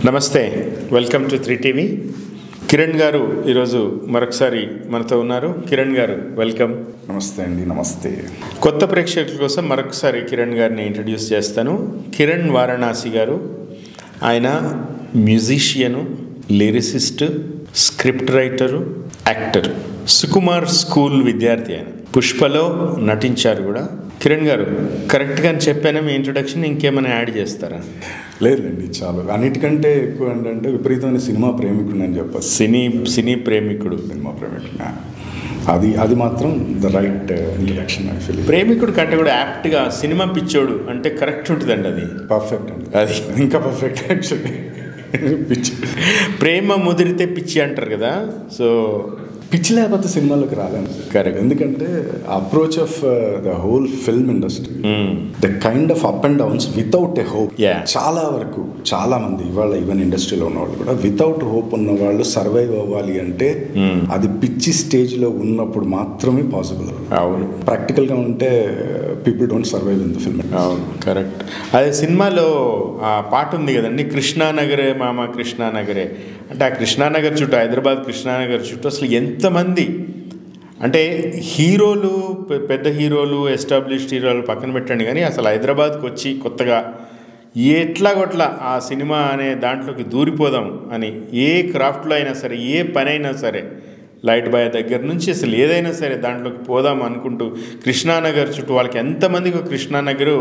నమస్తే, welcome to 3TV. Kiran గారు ఈరోజు మరొకసారి మనతో ఉన్నారు. కిరణ్ గారు వెల్కమ్. నమస్తే అండి. నమస్తే. కొత్త ప్రేక్షకుల కోసం మరొకసారి కిరణ్ గారిని ఇంట్రడ్యూస్ చేస్తాను. కిరణ్ వారణాసి గారు, ఆయన musician, lyricist, script writer, actor. Sukumar school విద్యార్థి. ఆయన పుష్పలో నటించారు కూడా. కిరణ్ గారు, కరెక్ట్గా చెప్పాను మీ ఇంట్రొడక్షన్, ఇంకేమైనా యాడ్ చేస్తారా? లేదండి, చాలు. అన్నిటికంటే ఎక్కువ ఏంటంటే విపరీతమైన సినిమా ప్రేమికుడు అని చెప్పాలి. సినీ ప్రేమికుడు. సినిమా ప్రేమికుడు అది మాత్రం ద రైట్ ఇంట్రడక్షన్ అని ఫీల్. ప్రేమికుడు కంటే కూడా యాప్ట్గా సినిమా పిచ్చోడు అంటే కరెక్ట్ ఉంటుందండి. అది పర్ఫెక్ట్ అండి. అది ఇంకా పర్ఫెక్ట్ యాక్చువల్లీ. పిచ్చి, ప్రేమ ముదిరితే పిచ్చి అంటారు కదా. సో పిచ్చి లేకపోతే సినిమాలోకి రాలేను. కరెక్ట్. ఎందుకంటే approach of the whole film industry, the kind of up and downs without a hope. చాలా వరకు చాలా మంది ఇవాళ ఈవెన్ ఇండస్ట్రీలో ఉన్న వాళ్ళు కూడా వితౌట్ హోప్ ఉన్న వాళ్ళు సర్వైవ్ అవ్వాలి అంటే అది పిచ్చి స్టేజ్లో ఉన్నప్పుడు మాత్రమే పాసిబుల్. అవును. ప్రాక్టికల్గా ఉంటే people don't survive in the film. అవును, కరెక్ట్. అదే సినిమాలో ఆ పాట ఉంది కదండి, కృష్ణానగరే మామ కృష్ణానగరే. అంటే ఆ కృష్ణానగర్ చుట్టూ, హైదరాబాద్ కృష్ణానగర్ చుట్టూ అసలు ఎంతమంది అంటే హీరోలు, పెద్ద హీరోలు, ఎస్టాబ్లిష్డ్ హీరోలు పక్కన పెట్టండి, కానీ అసలు హైదరాబాద్కి వచ్చి కొత్తగా ఎట్లాగొట్లా ఆ సినిమా అనే దాంట్లోకి దూరిపోదాం అని ఏ క్రాఫ్ట్లో అయినా సరే, ఏ పని అయినా సరే, లైట్ బాయ్ దగ్గర నుంచి అసలు ఏదైనా సరే దాంట్లోకి పోదాం అనుకుంటూ కృష్ణానగర్ చుట్టూ వాళ్ళకి ఎంతమందికి కృష్ణానగరు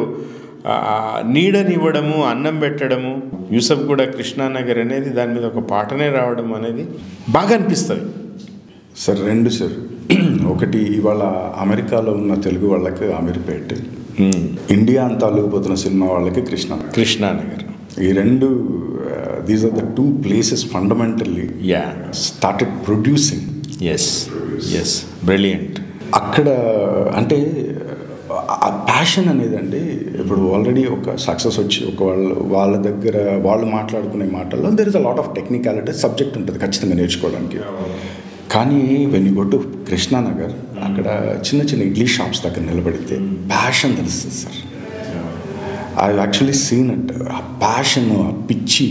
నీడనివ్వడము, అన్నం పెట్టడము. యూసఫ్ కూడా కృష్ణానగర్ అనేది దాని మీద ఒక పాటనే రావడం అనేది బాగా అనిపిస్తుంది. సార్ రెండు సార్. ఒకటి ఇవాళ అమెరికాలో ఉన్న తెలుగు వాళ్ళకి అమీర్పేట్, ఇండియా అంతా అలుగుపోతున్న సినిమా వాళ్ళకి కృష్ణానగర్. ఈ రెండు, these are the two places fundamentally started producing. Yes brilliant. అక్కడ అంటే ఆ ప్యాషన్ అనేది అండి, ఇప్పుడు ఆల్రెడీ ఒక సక్సెస్ వచ్చి ఒక వాళ్ళ దగ్గర వాళ్ళు మాట్లాడుకునే మాటల్లో there is a lot of technicality, subject ఉంటుంది ఖచ్చితంగా నేర్చుకోవడానికి. కానీ when you go to Krishnanagar, అక్కడ చిన్న చిన్న ఇడ్లీ షాప్స్ దగ్గర నిలబడితే ప్యాషన్ తెలుస్తుంది sir. I actually seen at ఆ ప్యాషన్, ఆ పిచ్చి.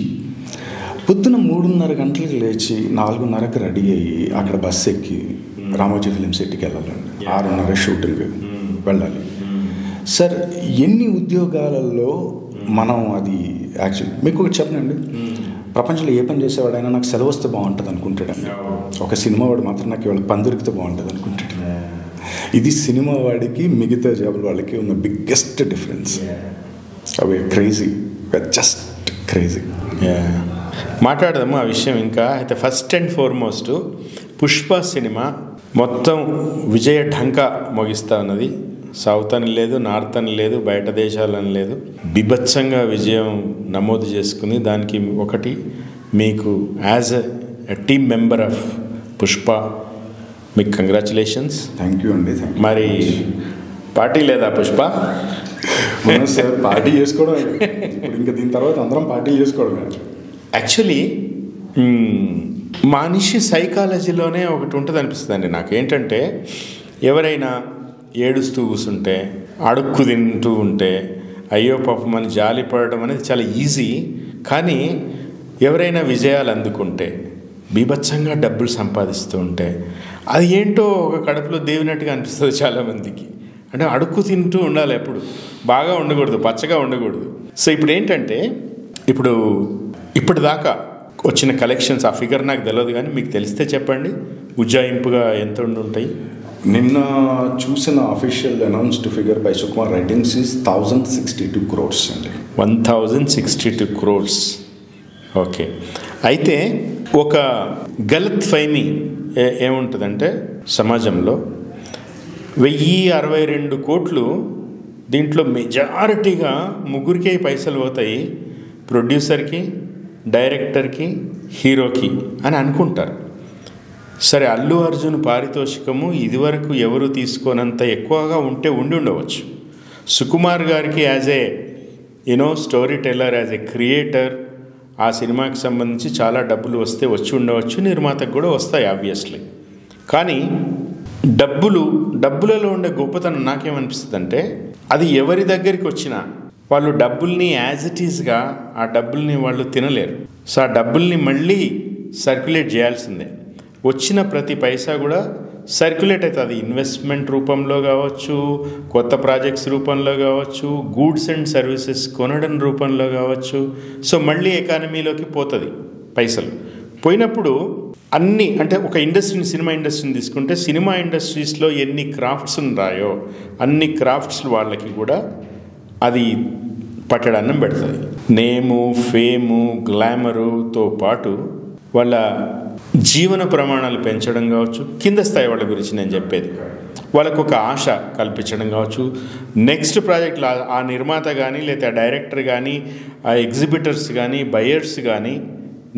పొద్దున 3:30 గంటలకు లేచి 4:30కి రెడీ అయ్యి అక్కడ బస్సు ఎక్కి రామోజీ ఫిలిం సిటీకి వెళ్ళాలండి. 6:30 షూటింగ్ వెళ్ళాలి సార్. ఎన్ని ఉద్యోగాలలో మనం అది యాక్చువల్లీ మీకు ఒకటి చెప్పనండి, ప్రపంచంలో ఏ పని చేసేవాడైనా నాకు సెలవు వస్తే బాగుంటుంది అనుకుంటాడండి. ఒక సినిమా వాడు మాత్రం నాకు ఇవాళ పని దొరికితే బాగుంటుంది అనుకుంటాడు. ఇది సినిమా వాడికి మిగతా జాబుల వాళ్ళకి ఉన్న బిగ్గెస్ట్ డిఫరెన్స్. అవి క్రేజీ, జస్ట్ క్రేజీ. మాట్లాడదాము ఆ విషయం ఇంకా. అయితే first and foremost Pushpa cinema మొత్తం విజయ ఢంకా మోగిస్తూ ఉన్నది. సౌత్ అని లేదు, నార్త్ అని లేదు, బయట దేశాలని లేదు, బీభత్సంగా విజయం నమోదు చేసుకుంది. దానికి ఒకటి మీకు as a team member of Pushpa మీకు కంగ్రాచులేషన్స్. థ్యాంక్ యూ అండి. మరి పార్టీ లేదా పుష్ప? సార్ పార్టీ చేసుకోవడం ఇంకా, దీని తర్వాత అందరం పార్టీ చేసుకోవడం. యాక్చువల్లీ మనిషి సైకాలజీలోనే ఒకటి ఉంటుంది అనిపిస్తుంది అండి నాకు. ఏంటంటే ఎవరైనా ఏడుస్తూ కూర్చుంటే, అడుక్కు తింటూ ఉంటే, అయ్యో పాపం అని జాలి పడడం అనేది చాలా ఈజీ. కానీ ఎవరైనా విజయాలు అందుకుంటే, బీభత్సంగా డబ్బులు సంపాదిస్తూ ఉంటే, అది ఏంటో ఒక కడుపులో దేవినట్టుగా అనిపిస్తుంది చాలామందికి. అంటే అడుక్కు తింటూ ఉండాలి, ఎప్పుడు బాగా ఉండకూడదు, పచ్చగా ఉండకూడదు. సో ఇప్పుడు ఏంటంటే ఇప్పటిదాకా వచ్చిన కలెక్షన్స్, ఆ ఫిగర్ నాకు తెలియదు, కానీ మీకు తెలిస్తే చెప్పండి, ఉజ్జాయింపుగా ఎంత ఉంటాయి? నిన్న చూసిన official announced figure by Sukumar writings is 1062 crores అండి. 1062 crores. ఓకే. అయితే ఒక గలత్ ఫైమీ ఏముంటుందంటే సమాజంలో 1062 కోట్లు, దీంట్లో మెజారిటీగా ముగ్గురికే పైసలు పోతాయి, ప్రొడ్యూసర్కి, డైరెక్టర్కి, హీరోకి అని అనుకుంటారు. సరే, అల్లు అర్జున్ పారితోషికము ఇదివరకు ఎవరు తీసుకోనంత ఎక్కువగా ఉండవచ్చు. సుకుమార్ గారికి as a story teller, as a creator, ఆ సినిమాకి సంబంధించి చాలా డబ్బులు వచ్చి ఉండవచ్చు, నిర్మాతకు కూడా వస్తాయి ఆబ్వియస్లీ. కానీ డబ్బులలో ఉండే గొప్పతనం నాకేమనిపిస్తుంది అంటే, అది ఎవరి దగ్గరికి వచ్చినా వాళ్ళు డబ్బుల్ని యాజ్ ఇట్ ఈస్గా ఆ డబ్బుల్ని వాళ్ళు తినలేరు. సో ఆ డబ్బుల్ని మళ్ళీ సర్క్యులేట్ చేయాల్సిందే. వచ్చిన ప్రతి పైసా కూడా సర్క్యులేట్ అవుతుంది. ఇన్వెస్ట్మెంట్ రూపంలో కావచ్చు, కొత్త ప్రాజెక్ట్స్ రూపంలో కావచ్చు, గూడ్స్ అండ్ సర్వీసెస్ కొనడం రూపంలో కావచ్చు. సో మళ్ళీ ఎకానమీలోకి పోతుంది పైసలు. పోయినప్పుడు అన్నీ అంటే ఒక ఇండస్ట్రీని, సినిమా ఇండస్ట్రీని తీసుకుంటే సినిమా ఇండస్ట్రీస్లో ఎన్ని క్రాఫ్ట్స్ ఉన్నాయో అన్ని క్రాఫ్ట్స్ వాళ్ళకి కూడా అది పట్టడన్నం పెడుతుంది. నేము, ఫేము, గ్లామరుతో పాటు వాళ్ళ జీవన ప్రమాణాలు పెంచడం కావచ్చు, కింద స్థాయి వాళ్ళ గురించి నేను చెప్పేది, వాళ్ళకు ఒక ఆశ కల్పించడం కావచ్చు, నెక్స్ట్ ప్రాజెక్ట్లో ఆ నిర్మాత కానీ లేదా డైరెక్టర్ కానీ ఆ ఎగ్జిబిటర్స్ కానీ బయర్స్ కానీ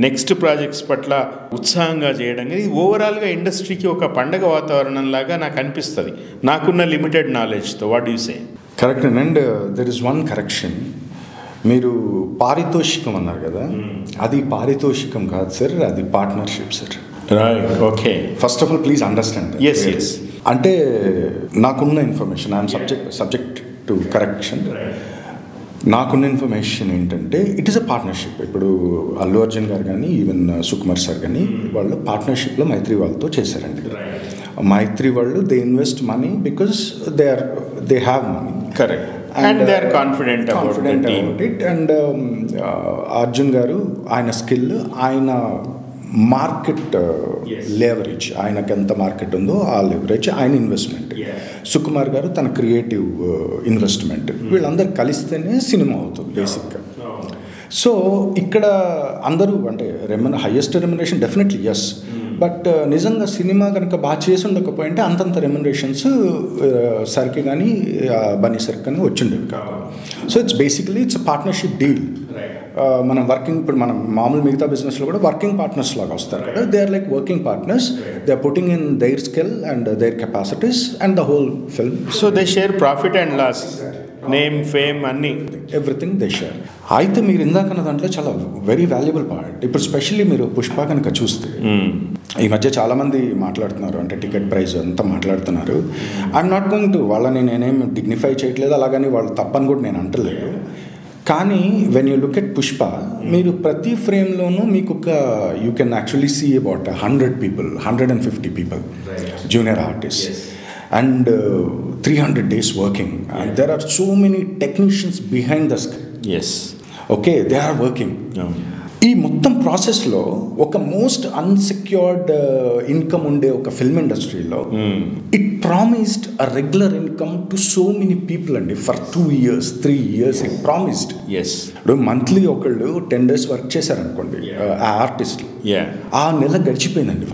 నెక్స్ట్ ప్రాజెక్ట్స్ పట్ల ఉత్సాహంగా చేయడం కానీ ఓవరాల్గా ఇండస్ట్రీకి ఒక పండగ వాతావరణం లాగా నాకు అనిపిస్తుంది, నాకున్న లిమిటెడ్ నాలెడ్జ్తో. What you say? Correct. And there is one correction. మీరు పారితోషికం అన్నారు కదా, అది పారితోషికం కాదు సార్, అది partnership sir. Right, okay. First of all please understand. Yes yes. అంటే నాకున్న information, I'm subject to correction. నాకున్న ఇన్ఫర్మేషన్ ఏంటంటే ఇట్ ఈస్ అ పార్ట్నర్షిప్. ఇప్పుడు అల్లు అర్జున్ గారు కానీ ఈవెన్ సుకుమార్ సార్ కానీ వాళ్ళు పార్ట్నర్షిప్లో మైత్రి వాళ్ళతో చేశారండి. మైత్రి వాళ్ళు they invest money because they have money. Correct. And they are confident about it. And Arjun garu ఆయన స్కిల్, ఆయన మార్కెట్ లెవరేజ్, ఆయనకి ఎంత మార్కెట్ ఉందో ఆ లెవరేజ్, ఆయన ఇన్వెస్ట్మెంట్. సుకుమార్ గారు తన క్రియేటివ్ ఇన్వెస్ట్మెంట్. వీళ్ళందరూ కలిస్తేనే సినిమా అవుతుంది బేసిక్గా. సో ఇక్కడ అందరూ అంటే highest remuneration definitely yes, but నిజంగా సినిమా కనుక బాగా చేసి ఉండకపోయింటే అంతంత రెమ్యునరేషన్స్ సరికి కానీ బన్నీ సరికి కానీ వచ్చిండేవి కాదు. So it's basically it's partnership deal. మనం వర్కింగ్, ఇప్పుడు మనం మామూలు మిగతా బిజినెస్లో కూడా వర్కింగ్ పార్ట్నర్స్ లాగా వస్తారు కదా, they are like working partners. They are putting in their skill and their capacities and the whole film. So they share profit and loss, name, fame, అన్నీ, ఎవ్రీథింగ్ దే షేర్. అయితే మీరు ఇందాకన్న దాంట్లో చాలా very valuable part. ఇప్పుడు specially మీరు పుష్ప కనుక చూస్తే ఈ మధ్య చాలామంది మాట్లాడుతున్నారు, అంటే టికెట్ ప్రైస్ అంతా మాట్లాడుతున్నారు. ఐఎమ్ నాట్ గోయింగ్ టు వాళ్ళని నేనేం డిగ్నిఫై చేయట్లేదు, అలాగని వాళ్ళు తప్పని కూడా నేను అంటలేదు. కానీ when you look at Pushpa, మీరు ప్రతి ఫ్రేమ్లోనూ మీకు ఒక you can actually see about 100 people, 150 people, junior artist, and 300 days working, and there are so many technicians behind the screen. Yes, okay, they are working. ఈ మొత్తం ప్రాసెస్లో ఒక మోస్ట్ అన్సెక్యూర్డ్ ఇన్కమ్ ఉండే ఒక ఫిల్మ్ ఇండస్ట్రీలో it promised a regular income to so many people అండి. For 2 years, 3 years it promised. ఇప్పుడు monthly ఒకళ్ళు 10 days వర్క్ చేశారనుకోండి ఆ ఆర్టిస్ట్, ఆ నెల గడిచిపోయిందండి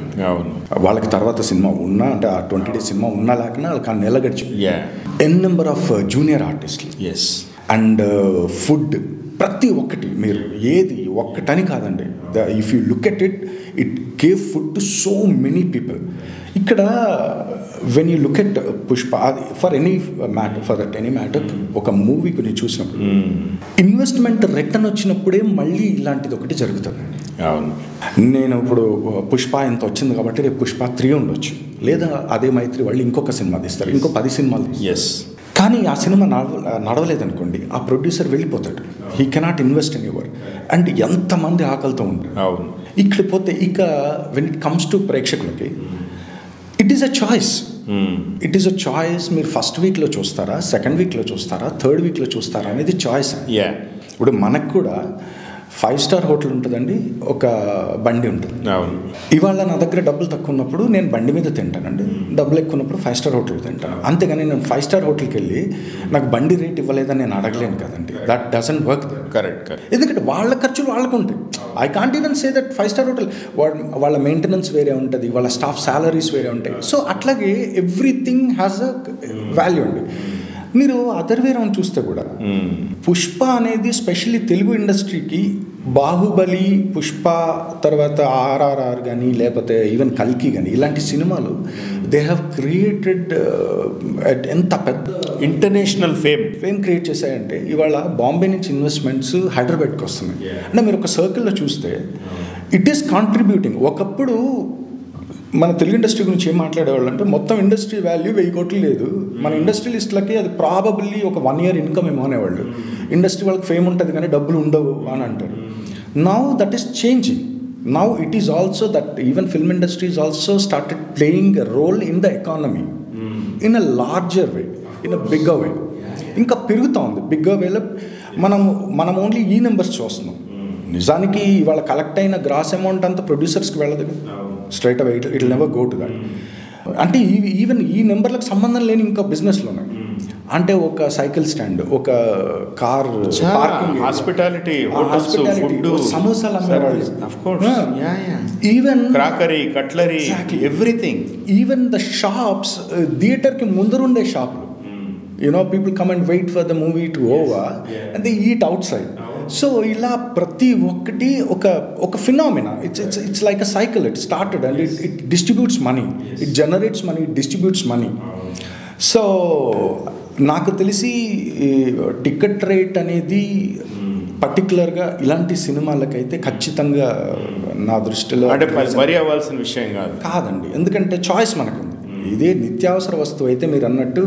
వాళ్ళకి. తర్వాత సినిమా ఉన్నా అంటే ఆ 20 days సినిమా ఉన్నా లేకన్నా వాళ్ళకి ఆ నెల గడిచిపోయింది. ఎన్ నెంబర్ ఆఫ్ జూనియర్ ఆర్టిస్టులు అండ్ ఫుడ్, ప్రతి ఒక్కటి మీరు ఏది ఒక్కటని కాదండి. If you look at it, it gave food to so many people. ఇక్కడ when you look at Pushpa, అది ఫర్ ఎనీ మ్యాటర్ ఒక మూవీ గురించి చూసినప్పుడు ఇన్వెస్ట్మెంట్ రిటర్న్ వచ్చినప్పుడే మళ్ళీ ఇలాంటిది ఒకటి జరుగుతుంది. నేను ఇప్పుడు పుష్ప ఎంత వచ్చింది కాబట్టి రేపు పుష్ప 3 ఉండొచ్చు, లేదా అదే మైత్రి వాళ్ళు ఇంకొక సినిమా తీస్తారు, ఇంకో 10 సినిమాలు తీస్తారు. కానీ ఆ సినిమా నడవలేదనుకోండి, ఆ ప్రొడ్యూసర్ వెళ్ళిపోతాడు. He cannot invest in your. And ఎంతమంది ఆకలితో ఉంటారు. ఇక్కడ పోతే ఇక వెన్ ఇట్ కమ్స్ టు ప్రేక్షకులకి it is a choice. It is a choice. మీరు ఫస్ట్ వీక్లో చూస్తారా, సెకండ్ వీక్లో చూస్తారా, థర్డ్ వీక్లో చూస్తారా అనేది చాయిస్. ఇప్పుడు మనకు కూడా 5-star హోటల్ ఉంటుందండి, ఒక బండి ఉంటుంది. ఇవాళ నా దగ్గర డబ్బులు తక్కువ ఉన్నప్పుడు నేను బండి మీద తింటానండి, డబ్బులు ఎక్కువ ఉన్నప్పుడు 5-star హోటల్ తింటాను. అంతేగాని నేను 5-star హోటల్కి వెళ్ళి నాకు బండి రేట్ ఇవ్వలేదని నేను అడగలేను కదండి. That doesn't work. కరెక్ట్. ఎందుకంటే వాళ్ళ ఖర్చులు వాళ్ళకు ఉంటాయి. I can't even say that 5-star hotel వాళ్ళ మెయింటెనెన్స్ వేరే ఉంటుంది, వాళ్ళ స్టాఫ్ సాలరీస్ వేరే ఉంటాయి. సో అట్లాగే ఎవ్రీథింగ్ హ్యాస్ అ వాల్యూ అండి. మీరు అదర్ వే రౌండ్ చూస్తే కూడా పుష్ప అనేది స్పెషల్లీ తెలుగు ఇండస్ట్రీకి బాహుబలి, పుష్ప తర్వాత RRR కానీ లేకపోతే ఈవెన్ కల్కి కానీ ఇలాంటి సినిమాలు దే హ్యావ్ క్రియేటెడ్ ఎంత పెద్ద ఇంటర్నేషనల్ ఫేమ్ క్రియేట్ చేశాయంటే ఇవాళ బాంబే నుంచి ఇన్వెస్ట్మెంట్స్ హైదరాబాద్కి వస్తున్నాయి. అంటే మీరు ఒక సర్కిల్లో చూస్తే ఇట్ ఈస్ కాంట్రిబ్యూటింగ్. ఒకప్పుడు మన తెలుగు ఇండస్ట్రీ గురించి ఏం మాట్లాడేవాళ్ళు అంటే మొత్తం ఇండస్ట్రీ వాల్యూ 1000 కోట్లు లేదు, మన ఇండస్ట్రియలిస్టులకి అది ప్రాబబ్లీ ఒక 1 year ఇన్కమ్ ఏమో అనేవాళ్ళు. ఇండస్ట్రీ వాళ్ళకి ఫేమ్ ఉంటుంది కానీ డబ్బులు ఉండవు అని అంటారు. Now that is changing. Now it is also that even film industry is also started playing a role in the economy in a larger way, in a bigger way. ఇంకా పెరుగుతూ ఉంది బిగ్గర్ వేలో. మనం ఓన్లీ ఈ numbers చూస్తున్నాం. నిజానికి ఇవాళ collect అయిన గ్రాస్ అమౌంట్ అంతా ప్రొడ్యూసర్స్కి వెళ్ళదు, straight away it will never go to that. అంటే ఈవెన్ ఈ నెంబర్లకు సంబంధం లేని ఇంకా బిజినెస్లోనే, అంటే ఒక సైకిల్ స్టాండ్, ఒక కార్ పార్కింగ్, హాస్పిటాలిటీ, సమోసాలు అమ్మేవాళ్ళు, even crockery, cutlery, everything. Even the shops, థియేటర్కి ముందరుండే షాపులు, people come and wait for the movie to over and they eat outside. So ఇలా ప్రతి ఒక్కటి ఒక phenomena. It's like a cycle. It started and it distributes money, it generates money, it distributes money. So నాకు తెలిసి ticket rate అనేది పర్టికులర్గా ఇలాంటి సినిమాలకైతే ఖచ్చితంగా నా దృష్టిలో అంటే వరి అవ్వాల్సిన విషయం కాదండి. ఎందుకంటే చాయిస్ మనకుంది. ఇదే నిత్యావసర వస్తువు అయితే మీరు అన్నట్టు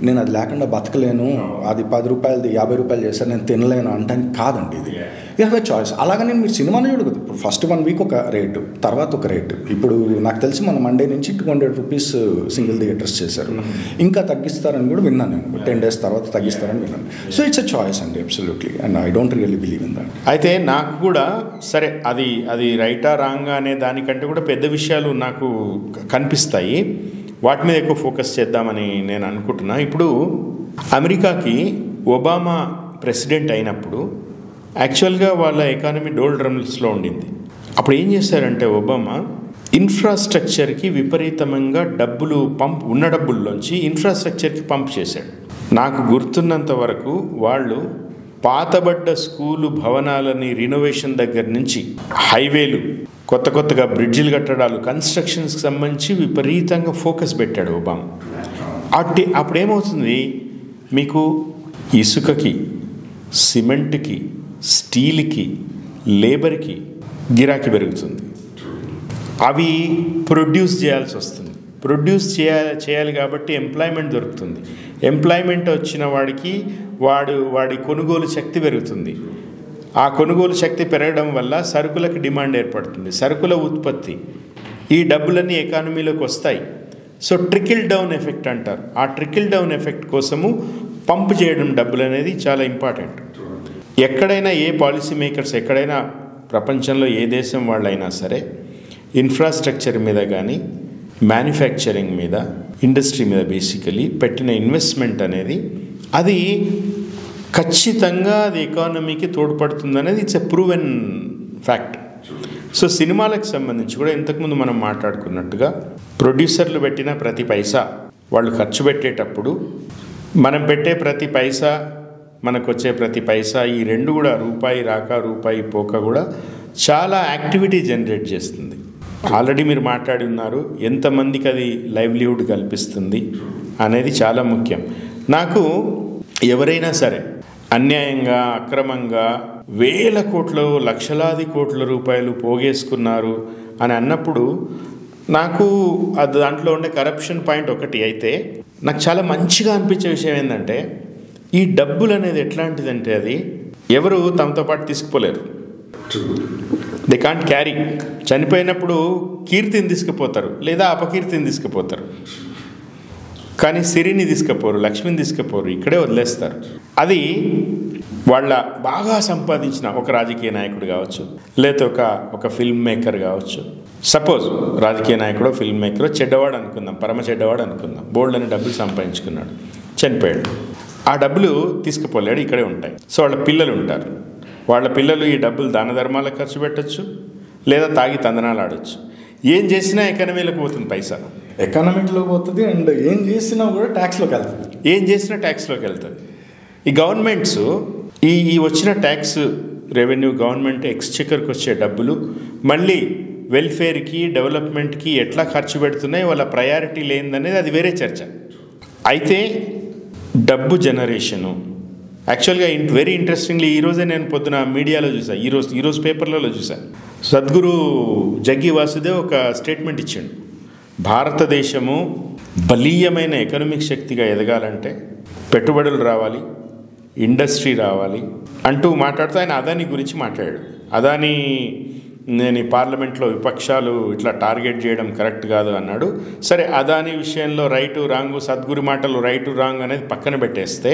నేను అది లేకుండా బతకలేను, అది 10 రూపాయలది 50 రూపాయలు చేశాను నేను తినలేను అంటానికి కాదండి. ఇది యూ హ్యావ్ ఎ చాయిస్. అలాగని మీరు సినిమాని చూడకూడదు. ఇప్పుడు ఫస్ట్ 1 వీక్ ఒక రేటు, తర్వాత ఒక రేటు. ఇప్పుడు నాకు తెలిసి మన మండే నుంచి 200 రూపీస్ సింగిల్ థియేటర్స్ చేశారు. ఇంకా తగ్గిస్తారని కూడా విన్నాను నేను. 10 days తర్వాత తగ్గిస్తారని విన్నాను. సో ఇట్స్ ఎ చాయిస్ అండి, absolutely. And I don't really believe in that. అయితే నాకు కూడా సరే అది రైటా రాంగా అనే దానికంటే కూడా పెద్ద విషయాలు నాకు కనిపిస్తాయి. వాటి మీద ఎక్కువ ఫోకస్ చేద్దామని నేను అనుకుంటున్నా. ఇప్పుడు అమెరికాకి ఒబామా ప్రెసిడెంట్ అయినప్పుడు యాక్చువల్గా వాళ్ళ ఎకానమీ డోల్డ్రమ్స్లో ఉండింది. అప్పుడు ఏం చేశారంటే ఒబామా ఇన్ఫ్రాస్ట్రక్చర్కి విపరీతంగా ఉన్న డబ్బుల్లోంచి ఇన్ఫ్రాస్ట్రక్చర్కి పంప్ చేశాడు. నాకు గుర్తున్నంత వరకు వాళ్ళు పాతబడ్డ స్కూలు భవనాలని రినోవేషన్ దగ్గర నుంచి హైవేలు, కొత్తగా బ్రిడ్జిలు కట్టడాలు, కన్స్ట్రక్షన్స్కి సంబంధించి విపరీతంగా ఫోకస్ పెట్టాడు ఒబామా. అప్పుడేమవుతుంది, మీకు ఇసుకకి, సిమెంట్కి, స్టీల్కి, లేబర్కి గిరాకీ పెరుగుతుంది. అవి ప్రొడ్యూస్ చేయాల్సి వస్తుంది. ప్రొడ్యూస్ చేయాలి కాబట్టి ఎంప్లాయ్మెంట్ దొరుకుతుంది. ఎంప్లాయ్మెంట్ వచ్చిన వాడికి వాడి కొనుగోలు శక్తి పెరుగుతుంది. ఆ కొనుగోలు శక్తి పెరగడం వల్ల సరుకులకు డిమాండ్ ఏర్పడుతుంది, సరుకుల ఉత్పత్తి, ఈ డబ్బులన్నీ ఎకానమీలోకి వస్తాయి. సో ట్రికిల్ డౌన్ ఎఫెక్ట్ అంటారు. ఆ ట్రికిల్ డౌన్ ఎఫెక్ట్ కోసము పంప్ చేయడం డబ్బులు అనేది చాలా ఇంపార్టెంట్. ఎక్కడైనా ఏ పాలసీ మేకర్స్ ఎక్కడైనా ప్రపంచంలో ఏ దేశం వాళ్ళైనా సరే ఇన్ఫ్రాస్ట్రక్చర్ మీద కానీ మ్యానుఫ్యాక్చరింగ్ మీద, ఇండస్ట్రీ మీద బేసికలీ పెట్టిన ఇన్వెస్ట్మెంట్ అనేది అది ఖచ్చితంగా అది ఎకానమీకి తోడ్పడుతుంది అనేది it's a proven fact. So సినిమాలకు సంబంధించి కూడా ఇంతకుముందు మనం మాట్లాడుకున్నట్టుగా ప్రొడ్యూసర్లు పెట్టిన ప్రతి పైసా వాళ్ళు ఖర్చు పెట్టేటప్పుడు మనం పెట్టే ప్రతి పైసా, మనకు వచ్చే ప్రతి పైసా, ఈ రెండు కూడా రూపాయి రాక రూపాయి పోక కూడా చాలా యాక్టివిటీ జనరేట్ చేస్తుంది. ఆల్రెడీ మీరు మాట్లాడి ఉన్నారు ఎంతమందికి అది లైవ్లీహుడ్ కల్పిస్తుంది అనేది చాలా ముఖ్యం. నాకు ఎవరైనా సరే అన్యాయంగా, అక్రమంగా వేల కోట్లు, లక్షలాది కోట్ల రూపాయలు పోగేసుకున్నారు అని అన్నప్పుడు నాకు అది దాంట్లో ఉండే కరప్షన్ పాయింట్ ఒకటి అయితే, నాకు చాలా మంచిగా అనిపించే విషయం ఏంటంటే ఈ డబ్బులు అనేది ఎట్లాంటిదంటే అది ఎవరు తమతో పాటు తీసుకుపోలేరు. They can't carry. చనిపోయినప్పుడు కీర్తిని తీసుకుపోతారు లేదా అపకీర్తిని తీసుకుపోతారు, కానీ సిరిని తీసుకుపోరు, లక్ష్మిని తీసుకుపోరు, ఇక్కడే వదిలేస్తారు. అది వాళ్ళ బాగా సంపాదించిన ఒక రాజకీయ నాయకుడు కావచ్చు, లేదా ఒక ఫిల్మ్ మేకర్ కావచ్చు. సపోజ్ రాజకీయ నాయకుడు, ఫిల్మ్ మేకర్ చెడ్డవాడు అనుకుందాం, పరమ చెడ్డవాడు అనుకుందాం, బోల్డ్ అని డబ్బులు సంపాదించుకున్నాడు, చనిపోయాడు. ఆ డబ్బులు తీసుకుపోలేడు, ఇక్కడే ఉంటాయి. సో వాళ్ళ పిల్లలు ఉంటారు. వాళ్ళ పిల్లలు ఈ డబ్బులు దాన ధర్మాలకు ఖర్చు పెట్టచ్చు, లేదా తాగి తందనాలు ఆడచ్చు. ఏం చేసినా ఎకానమీలోకి పోతుంది, పైసా ఎకానమీలోకి పోతుంది. అండ్ ఏం చేసినా కూడా ట్యాక్స్లోకి వెళ్తుంది. ఏం చేసినా ట్యాక్స్లోకి వెళ్తుంది. ఈ గవర్నమెంట్స్ ఈ వచ్చిన ట్యాక్స్ రెవెన్యూ, గవర్నమెంట్ ఎక్స్చెకర్కి వచ్చే డబ్బులు మళ్ళీ వెల్ఫేర్కి, డెవలప్మెంట్కి ఎట్లా ఖర్చు పెడుతున్నాయి, వాళ్ళ ప్రయారిటీ లేనిదనేది అది వేరే చర్చ. అయితే డబ్బు జనరేషను యాక్చువల్గా వెరీ ఇంట్రెస్టింగ్లీ ఈరోజే నేను పొద్దున మీడియాలో చూసాను, ఈరోజు పేపర్లలో చూసాను. సద్గురు జగ్గి వాసుదేవ్ ఒక స్టేట్మెంట్ ఇచ్చాడు. భారతదేశము బలీయమైన ఎకనామిక్ శక్తిగా ఎదగాలంటే పెట్టుబడులు రావాలి, ఇండస్ట్రీ రావాలి అంటూ మాట్లాడుతూ ఆయన అదాని గురించి మాట్లాడాడు. అదాని నేను ఈ పార్లమెంట్లో విపక్షాలు ఇట్లా టార్గెట్ చేయడం కరెక్ట్ కాదు అన్నాడు. సరే, అదాని విషయంలో రైటు రాంగు, సద్గురు మాటలు రైటు రాంగ్ అనేది పక్కన పెట్టేస్తే,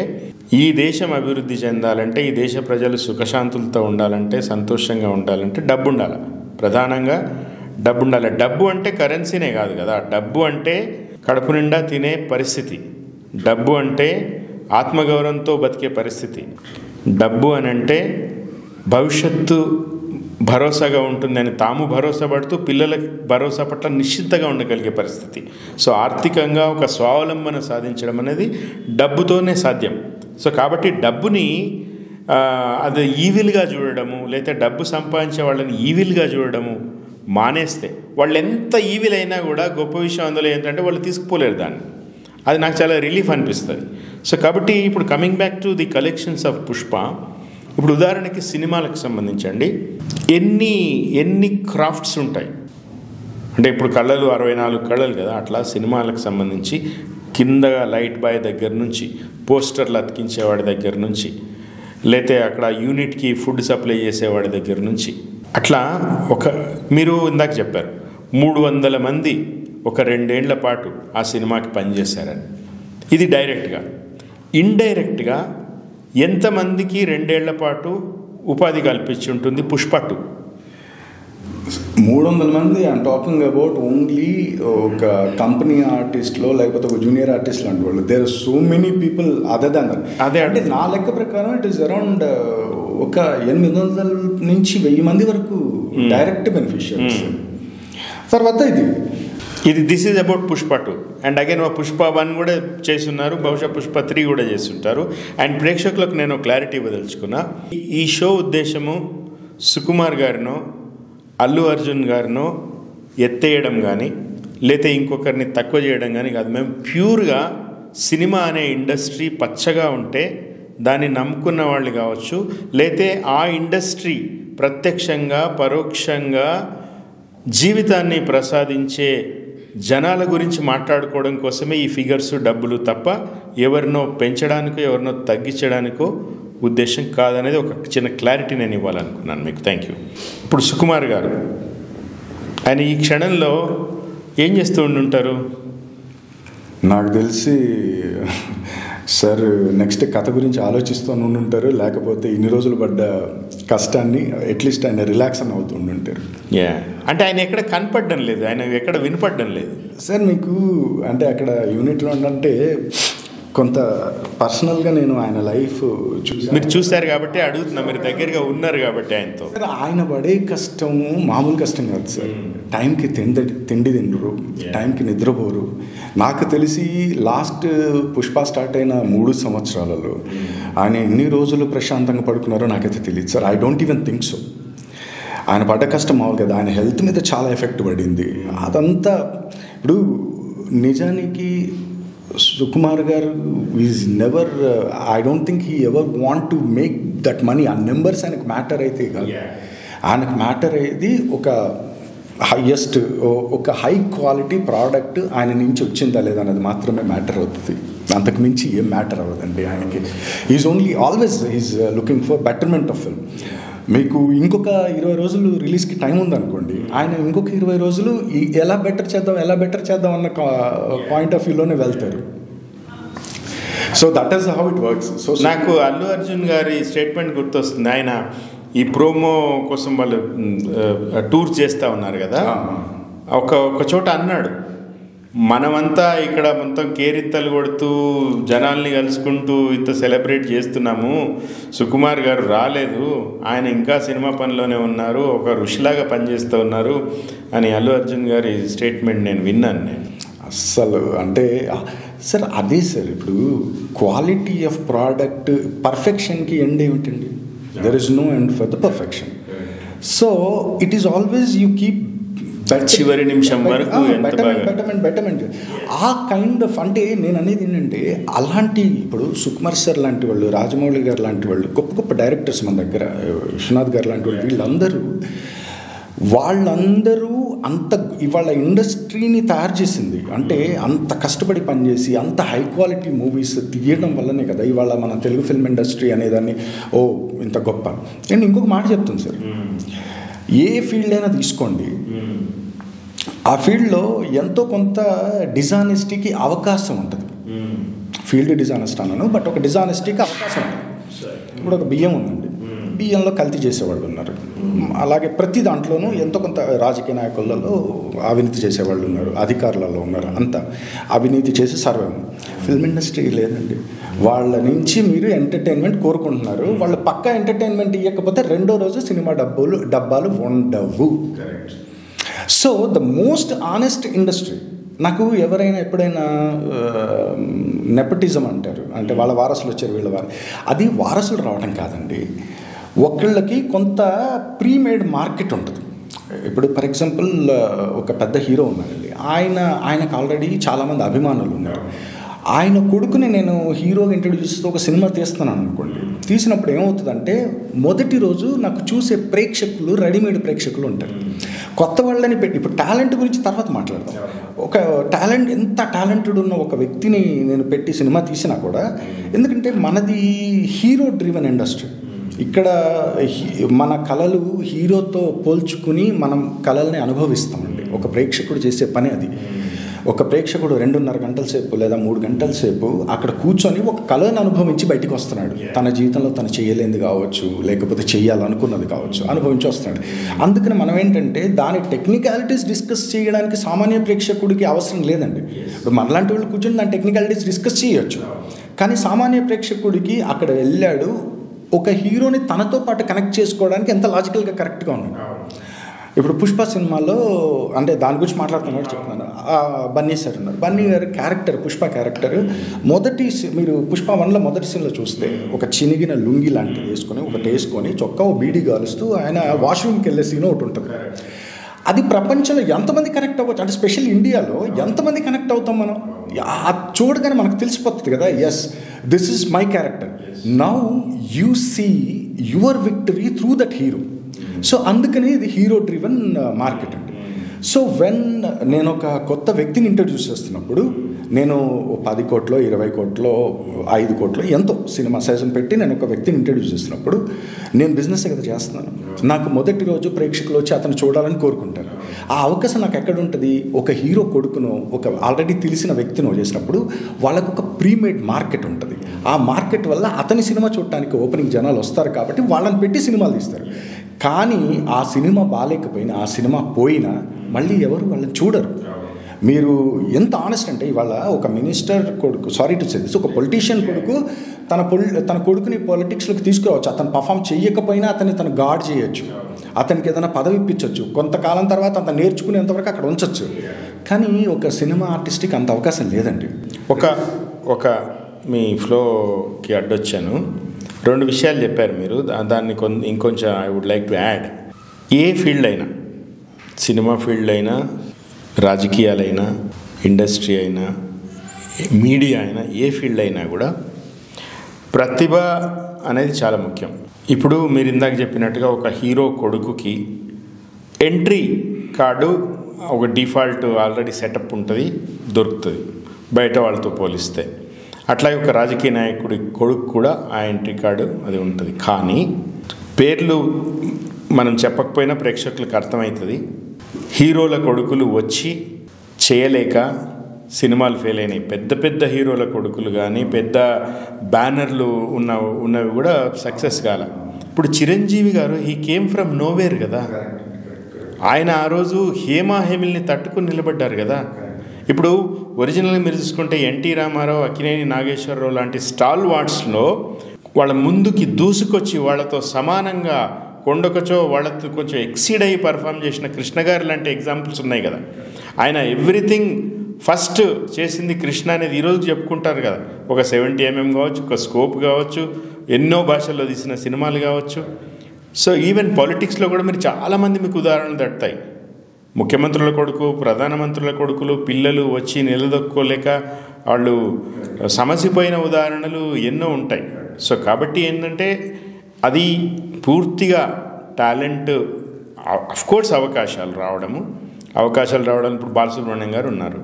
ఈ దేశం అభివృద్ధి చెందాలంటే, ఈ దేశ ప్రజలు సుఖశాంతులతో ఉండాలంటే, సంతోషంగా ఉండాలంటే డబ్బు ఉండాలి. ప్రధానంగా డబ్బు ఉండాలి. డబ్బు అంటే కరెన్సీనే కాదు కదా. డబ్బు అంటే కడుపు నిండా తినే పరిస్థితి, డబ్బు అంటే ఆత్మగౌరవంతో బతికే పరిస్థితి, డబ్బు అని అంటే భవిష్యత్తు భరోసాగా ఉంటుందని తాము భరోసా పడుతూ పిల్లలకు భరోసా పట్ల నిశ్చింతగా ఉండగలిగే పరిస్థితి. సో ఆర్థికంగా ఒక స్వావలంబన సాధించడం అనేది డబ్బుతోనే సాధ్యం. సో కాబట్టి డబ్బుని అది ఈవిల్గా చూడడము, లేదా డబ్బు సంపాదించే వాళ్ళని ఈవిల్గా చూడడము మానేస్తే, వాళ్ళు ఎంత ఈవిల్ అయినా కూడా గొప్ప విషయం అందులో ఏంటంటే వాళ్ళు తీసుకుపోలేరు దాన్ని. అది నాకు చాలా రిలీఫ్ అనిపిస్తుంది. సో కాబట్టి ఇప్పుడు coming back to the collections of Pushpa, ఇప్పుడు ఉదాహరణకి సినిమాలకు సంబంధించండి, ఎన్ని క్రాఫ్ట్స్ ఉంటాయి అంటే, ఇప్పుడు కళలు 64 కళలు కదా, అట్లా సినిమాలకు సంబంధించి కింద లైట్ బాయ్ దగ్గర నుంచి, పోస్టర్లు అతికించేవాడి దగ్గర నుంచి, లేతే అక్కడ యూనిట్కి ఫుడ్ సప్లై చేసేవాడి దగ్గర నుంచి, అట్లా మీరు ఇందాక చెప్పారు 300 మంది ఒక 2 ఏళ్ల పాటు ఆ సినిమాకి పనిచేశారని. ఇది డైరెక్ట్గా. ఇండైరెక్ట్గా ఎంతమందికి 2 ఏళ్ల పాటు ఉపాధి కల్పించి ఉంటుంది పుష్ప 2? 300 మంది. ఐఎమ్ టాకింగ్ అబౌట్ ఓన్లీ ఒక కంపెనీ ఆర్టిస్ట్లో, లేకపోతే ఒక జూనియర్ ఆర్టిస్ట్ లాంటి వాళ్ళు. There are so many people other than that. అదే అంటే నా లెక్క ప్రకారం ఇట్ ఈస్ అరౌండ్ ఒక 800 నుంచి 1000 మంది వరకు డైరెక్ట్ బెనిఫిషియరీస్. తర్వాత ఇది this is about Pushpa 2. And again Pushpa 1 కూడా చేస్తున్నారు, బహుశా పుష్ప 3 కూడా చేస్తుంటారు. అండ్ ప్రేక్షకులకు నేను క్లారిటీ ఇవ్వదలుచుకున్నా, ఈ షో ఉద్దేశము సుకుమార్ గారినో అల్లు అర్జున్ గారినో ఎత్తేయడం కానీ, లేతే ఇంకొకరిని తక్కువ చేయడం కానీ కాదు. మేము ప్యూర్గా సినిమా అనే ఇండస్ట్రీ పచ్చగా ఉంటే దాన్ని నమ్ముకున్న వాళ్ళు కావచ్చు, లేతే ఆ ఇండస్ట్రీ ప్రత్యక్షంగా పరోక్షంగా జీవితాన్ని ప్రసాదించే జనాల గురించి మాట్లాడుకోవడం కోసమే ఈ ఫిగర్స్, డబ్బులు తప్ప ఎవరినో పెంచడానికో ఎవరినో తగ్గించడానికో ఉద్దేశం కాదనేది ఒక చిన్న క్లారిటీ నేను ఇవ్వాలనుకున్నాను మీకు. Thank you. ఇప్పుడు సుకుమార్ గారు, ఆయన ఈ క్షణంలో ఏం చేస్తూ ఉండుంటారు? నాకు తెలిసి సార్ నెక్స్ట్ కథ గురించి ఆలోచిస్తూ ఉండుంటారు, లేకపోతే ఇన్ని రోజులు పడ్డ కష్టాన్ని అట్లీస్ట్ ఆయన రిలాక్స్ అని అవుతూ ఉండుంటారు. అంటే ఆయన ఎక్కడ కనపడడం లేదు, ఆయన ఎక్కడ వినపడడం లేదు సార్. మీకు అంటే అక్కడ యూనిట్లో అంటే కొంత పర్సనల్గా నేను ఆయన లైఫ్ మీరు చూశారు కాబట్టి అడుగుతున్నా, మీరు దగ్గరగా ఉన్నారు కాబట్టి ఆయనతో. ఆయన పడే కష్టము మామూలు కష్టం కాదు సార్. టైంకి తిండి తినరు, టైంకి నిద్రపోరు. నాకు తెలిసి లాస్ట్ పుష్ప స్టార్ట్ అయిన 3 సంవత్సరాలలో ఆయన ఎన్ని రోజులు ప్రశాంతంగా పడుకున్నారో నాకైతే తెలియదు sir. I don't even think so. ఆయన పడ్డ కష్టం మామూలు కదా, ఆయన హెల్త్ మీద చాలా ఎఫెక్ట్ పడింది. అదంతా ఇప్పుడు నిజానికి సుకుమార్ గారు is never, I don't think he ever want to make that money. ఆ నెంబర్స్ ఆయనకు మ్యాటర్ అయితే కాదు. ఆయనకు మ్యాటర్ అయ్యేది ఒక హైయెస్ట్, ఒక హై క్వాలిటీ ప్రోడక్ట్ ఆయన నుంచి వచ్చిందా లేదా అనేది మాత్రమే మ్యాటర్ అవుతుంది. అంతకు మించి ఏం మ్యాటర్ అవ్వదండి ఆయనకి. Is only always is looking for betterment of film. మీకు ఇంకొక 20 రోజులు రిలీజ్కి టైం ఉందనుకోండి, ఆయన ఇంకొక 20 రోజులు ఎలా బెటర్ చేద్దాం అన్న పాయింట్ ఆఫ్ వ్యూలోనే వెళ్తారు. So that is how it works. So నాకు అల్లు అర్జున్ గారి స్టేట్మెంట్ గుర్తొస్తుంది. ఆయన ఈ ప్రోమో కోసం వాళ్ళు టూర్ చేస్తూ ఉన్నారు కదా, ఒక చోట అన్నాడు, మనమంతా ఇక్కడ మొత్తం కేరింతలు కొడుతూ జనాల్ని కలుసుకుంటూ ఇంత సెలబ్రేట్ చేస్తున్నాము, సుకుమార్ గారు రాలేదు, ఆయన ఇంకా సినిమా పనిలోనే ఉన్నారు, ఒక ఋషిలాగా పనిచేస్తూ ఉన్నారు అని అల్లు అర్జున్ గారి స్టేట్మెంట్ నేను విన్నాను. నేను అస్సలు అంటే సార్ అదే సార్, ఇప్పుడు క్వాలిటీ ఆఫ్ ప్రోడక్ట్ పర్ఫెక్షన్కి ఎండ్ ఏమిటండి? There is no end for the perfection. So it is always you keep చివరి నిమిషం వరకు బెటర్మెంట్ ఆ కైండ్ ఆఫ్. అంటే నేను అనేది ఏంటంటే అలాంటి ఇప్పుడు సుకుమార్ సార్ లాంటి వాళ్ళు, రాజమౌళి గారు లాంటి వాళ్ళు, గొప్ప గొప్ప డైరెక్టర్స్ మన దగ్గర, విశ్వనాథ్ గారు లాంటి వాళ్ళు, వీళ్ళందరూ వాళ్ళందరూ అంత ఇవాళ ఇండస్ట్రీని తయారు చేసింది అంటే అంత కష్టపడి పనిచేసి అంత హై క్వాలిటీ మూవీస్ తీయడం వల్లనే కదా ఇవాళ మన తెలుగు ఫిల్మ్ ఇండస్ట్రీ అనేదాన్ని ఇంత గొప్ప. నేను ఇంకొక మాట చెప్తాను సార్, ఏ ఫీల్డ్ అయినా తీసుకోండి, ఆ ఫీల్డ్లో ఎంతో కొంత డిజానెస్టీకి అవకాశం ఉంటుంది. ఫీల్డ్ డిజానెస్ట్ అన్నాను, బట్ ఒక డిజానెస్టీకి అవకాశం ఉంటుంది. ఇప్పుడు ఒక బియ్యం ఉందండి, బియ్యంలో కల్తీ చేసేవాళ్ళు ఉన్నారు, అలాగే ప్రతి దాంట్లోనూ ఎంతో కొంత రాజకీయ నాయకులలో అవినీతి చేసేవాళ్ళు ఉన్నారు, అధికారులలో ఉన్నారు, అంతా అవినీతి చేసి సర్వం. ఫిల్మ్ ఇండస్ట్రీ లేదండి, వాళ్ళ నుంచి మీరు ఎంటర్టైన్మెంట్ కోరుకుంటున్నారు, వాళ్ళు పక్కా ఎంటర్టైన్మెంట్ ఇవ్వకపోతే రెండో రోజు సినిమా డబ్బాలు ఉండవు. So the most honest industry. నాకు ఎవరైనా ఎప్పుడైనా నెపటిజం అంటారు, అంటే వాళ్ళ వారసులు వచ్చారు వీళ్ళ అది వారసులు రావడం కాదండి, ఒకళ్ళకి కొంత ప్రీమేడ్ మార్కెట్ ఉంటుంది. ఇప్పుడు ఫర్ ఎగ్జాంపుల్ ఒక పెద్ద హీరో ఉన్నారండి, ఆయనకు ఆల్రెడీ చాలామంది అభిమానులు ఉన్నారు. ఆయన కొడుకుని నేను హీరోగా ఇంట్రడ్యూస్ చేస్తూ ఒక సినిమా తీస్తున్నాను అనుకోండి, తీసినప్పుడు ఏమవుతుందంటే మొదటి రోజు నాకు చూసే ప్రేక్షకులు రెడీమేడ్ ప్రేక్షకులు ఉంటారు, కొత్త వాళ్ళని పెట్టి. ఇప్పుడు టాలెంట్ గురించి తర్వాత మాట్లాడదాం. ఒక ఎంత టాలెంటెడ్ ఉన్న ఒక వ్యక్తిని నేను పెట్టి సినిమా తీసినా కూడా, ఎందుకంటే మనది హీరో డ్రివెన్ ఇండస్ట్రీ. ఇక్కడ మన కళలు హీరోతో పోల్చుకుని మనం కళల్ని అనుభవిస్తామండి. ఒక ప్రేక్షకుడు చేసే పని అది. ఒక ప్రేక్షకుడు 2.5 గంటల సేపు లేదా 3 గంటల సేపు అక్కడ కూర్చొని ఒక కళను అనుభవించి బయటికి వస్తున్నాడు. తన జీవితంలో తను చేయలేనిది కావచ్చు, లేకపోతే చేయాలనుకున్నది కావచ్చు, అనుభవించి వస్తున్నాడు. అందుకని మనం ఏంటంటే దాని టెక్నికాలిటీస్ డిస్కస్ చేయడానికి సామాన్య ప్రేక్షకుడికి అవసరం లేదండి. ఇప్పుడు మనలాంటి వాళ్ళు కూర్చొని దాని టెక్నికాలిటీస్ డిస్కస్ చేయొచ్చు, కానీ సామాన్య ప్రేక్షకుడికి అక్కడ వెళ్ళాడు ఒక హీరోని తనతో పాటు కనెక్ట్ చేసుకోవడానికి ఎంత లాజికల్గా కరెక్ట్గా ఉన్నాడు. ఇప్పుడు పుష్ప సినిమాలో, అంటే దాని గురించి మాట్లాడుతున్నాడు చెప్తున్నాను, బన్నీ సార్ ఉన్నారు. బన్నీ గారి క్యారెక్టర్, పుష్ప క్యారెక్టర్ మీరు పుష్ప 1లో మొదటి సీన్లో చూస్తే ఒక చినిగిన లుంగి లాంటిది వేసుకొని ఒకటి వేసుకొని చొక్కా బీడీ గాలుస్తూ ఆయన వాష్రూమ్కి వెళ్ళే సీన్ ఒకటి ఉంటుంది. అది ప్రపంచంలో ఎంతమంది కనెక్ట్ అవ్వచ్చు, అంటే స్పెషల్ ఇండియాలో ఎంతమంది కనెక్ట్ అవుతాం మనం, చూడగానే మనకు తెలిసిపోతుంది కదా, yes this is my character, now you see your victory through that hero. So అందుకని ఇది హీరో డ్రివెన్ మార్కెట్ అండి. సో నేను ఒక కొత్త వ్యక్తిని ఇంట్రడ్యూస్ చేస్తున్నప్పుడు, నేను 10 కోట్లో 20 కోట్లో 5 కోట్లో ఎంతో సినిమా సైజుని పెట్టి నేను ఒక వ్యక్తిని ఇంట్రడ్యూస్ చేస్తున్నప్పుడు, నేను బిజినెస్ కదా చేస్తున్నాను, నాకు మొదటి రోజు ప్రేక్షకులు వచ్చి అతను చూడాలని కోరుకుంటారు. ఆ అవకాశం నాకు ఎక్కడ ఉంటుంది, ఒక హీరో కొడుకును ఒక ఆల్రెడీ తెలిసిన వ్యక్తినో చేసినప్పుడు వాళ్ళకు ఒక ప్రీమేడ్ మార్కెట్ ఉంటుంది. ఆ మార్కెట్ వల్ల అతని సినిమా చూడటానికి ఓపెనింగ్ జనాలు వస్తారు కాబట్టి వాళ్ళని పెట్టి సినిమాలు తీస్తారు. కానీ ఆ సినిమా బాగాలేకపోయినా, ఆ సినిమా పోయినా మళ్ళీ ఎవరు వాళ్ళని చూడరు. మీరు ఎంత ఆనెస్ట్ అంటే, ఇవాళ ఒక మినిస్టర్ కొడుకు, సారీ టు సే దిస్, ఒక పొలిటీషియన్ కొడుకు తన కొడుకుని పాలిటిక్స్లోకి తీసుకురావచ్చు. అతను పర్ఫామ్ చేయకపోయినా తను గాడ్ చేయొచ్చు, అతనికి ఏదైనా పదవి ఇప్పించవచ్చు, కొంతకాలం తర్వాత అతను నేర్చుకునేంతవరకు అక్కడ ఉంచవచ్చు. కానీ ఒక సినిమా ఆర్టిస్ట్కి అంత అవకాశం లేదండి. ఒక మీ ఫ్లోకి అడ్డొచ్చాను, 2 విషయాలు చెప్పారు మీరు, దాన్ని ఇంకొంచెం I would like to add. ఏ ఫీల్డ్ అయినా, సినిమా ఫీల్డ్ అయినా, రాజకీయాలైనా, ఇండస్ట్రీ అయినా, మీడియా అయినా, ఏ ఫీల్డ్ అయినా కూడా ప్రతిభ అనేది చాలా ముఖ్యం. ఇప్పుడు మీరు ఇందాక చెప్పినట్టుగా ఒక హీరో కొడుకుకి ఎంట్రీ కార్డు ఒక డిఫాల్ట్ ఆల్రెడీ సెటప్ ఉంటుంది, దొరుకుతుంది బయట వాళ్ళతో పోలిస్తే. అట్లాగే ఒక రాజకీయ నాయకుడి కొడుకు కూడా ఆ ఎంట్రీ కార్డు అది ఉంటుంది. కానీ పేర్లు మనం చెప్పకపోయినా ప్రేక్షకులకు అర్థమవుతుంది. హీరోల కొడుకులు వచ్చి చేయలేక సినిమాలు ఫెయిల్ అయినాయి. పెద్ద హీరోల కొడుకులు కానీ పెద్ద బ్యానర్లు ఉన్నవి కూడా సక్సెస్ కాల. ఇప్పుడు చిరంజీవి గారు హీ కేమ్ ఫ్రమ్ నోవేర్ కదా, ఆయన ఆ రోజు హేమిల్ని తట్టుకుని నిలబడ్డారు కదా. ఇప్పుడు ఒరిజినల్గా మీరు చూసుకుంటే ఎన్టీ రామారావు, అక్కినేని నాగేశ్వరరావు లాంటి స్టాల్ వార్డ్స్లో వాళ్ళ ముందుకి దూసుకొచ్చి వాళ్ళతో సమానంగా కొండకొచ్చో వాళ్ళతో కొంచెం ఎక్సీడ్ అయ్యి పర్ఫామ్ చేసిన కృష్ణ గారు లాంటి ఎగ్జాంపుల్స్ ఉన్నాయి కదా. ఆయన ఎవ్రీథింగ్ ఫస్ట్ చేసింది కృష్ణ అనేది ఈరోజు చెప్పుకుంటారు కదా. ఒక 70mm కావచ్చు, ఒక స్కోప్ కావచ్చు, ఎన్నో భాషల్లో తీసిన సినిమాలు కావచ్చు. సో ఈవెన్ పాలిటిక్స్లో కూడా మీరు చాలామంది మీకు ఉదాహరణలు తడతాయి. ముఖ్యమంత్రుల కొడుకు, ప్రధానమంత్రుల కొడుకులు, పిల్లలు వచ్చి నిలదొక్కోలేక వాళ్ళు సమసిపోయిన ఉదాహరణలు ఎన్నో ఉంటాయి. సో కాబట్టి ఏంటంటే అది పూర్తిగా టాలెంట్ అఫ్కోర్స్ అవకాశాలు రావడం ఇప్పుడు బాలసుబ్రహ్మణ్యం గారు ఉన్నారు.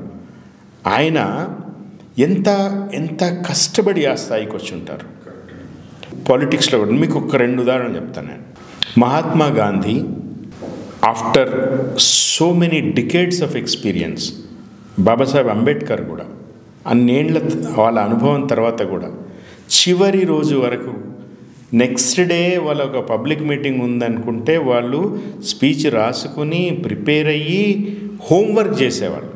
ఆయన ఎంత ఎంత కష్టపడి ఆ స్థాయికి వచ్చి ఉంటారు. పాలిటిక్స్లో కూడా మీకు ఒక 2 ఉదాహరణలు చెప్తాను నేను. Mahatma Gandhi after so many decades of experience, Babasaheb Ambedkar కూడా అన్నేళ్ల వాళ్ళ అనుభవం తర్వాత కూడా చివరి రోజు వరకు నెక్స్ట్ డే వాళ్ళ ఒక పబ్లిక్ మీటింగ్ ఉందనుకుంటే వాళ్ళు స్పీచ్ రాసుకుని ప్రిపేర్ అయ్యి హోంవర్క్ చేసేవాళ్ళు.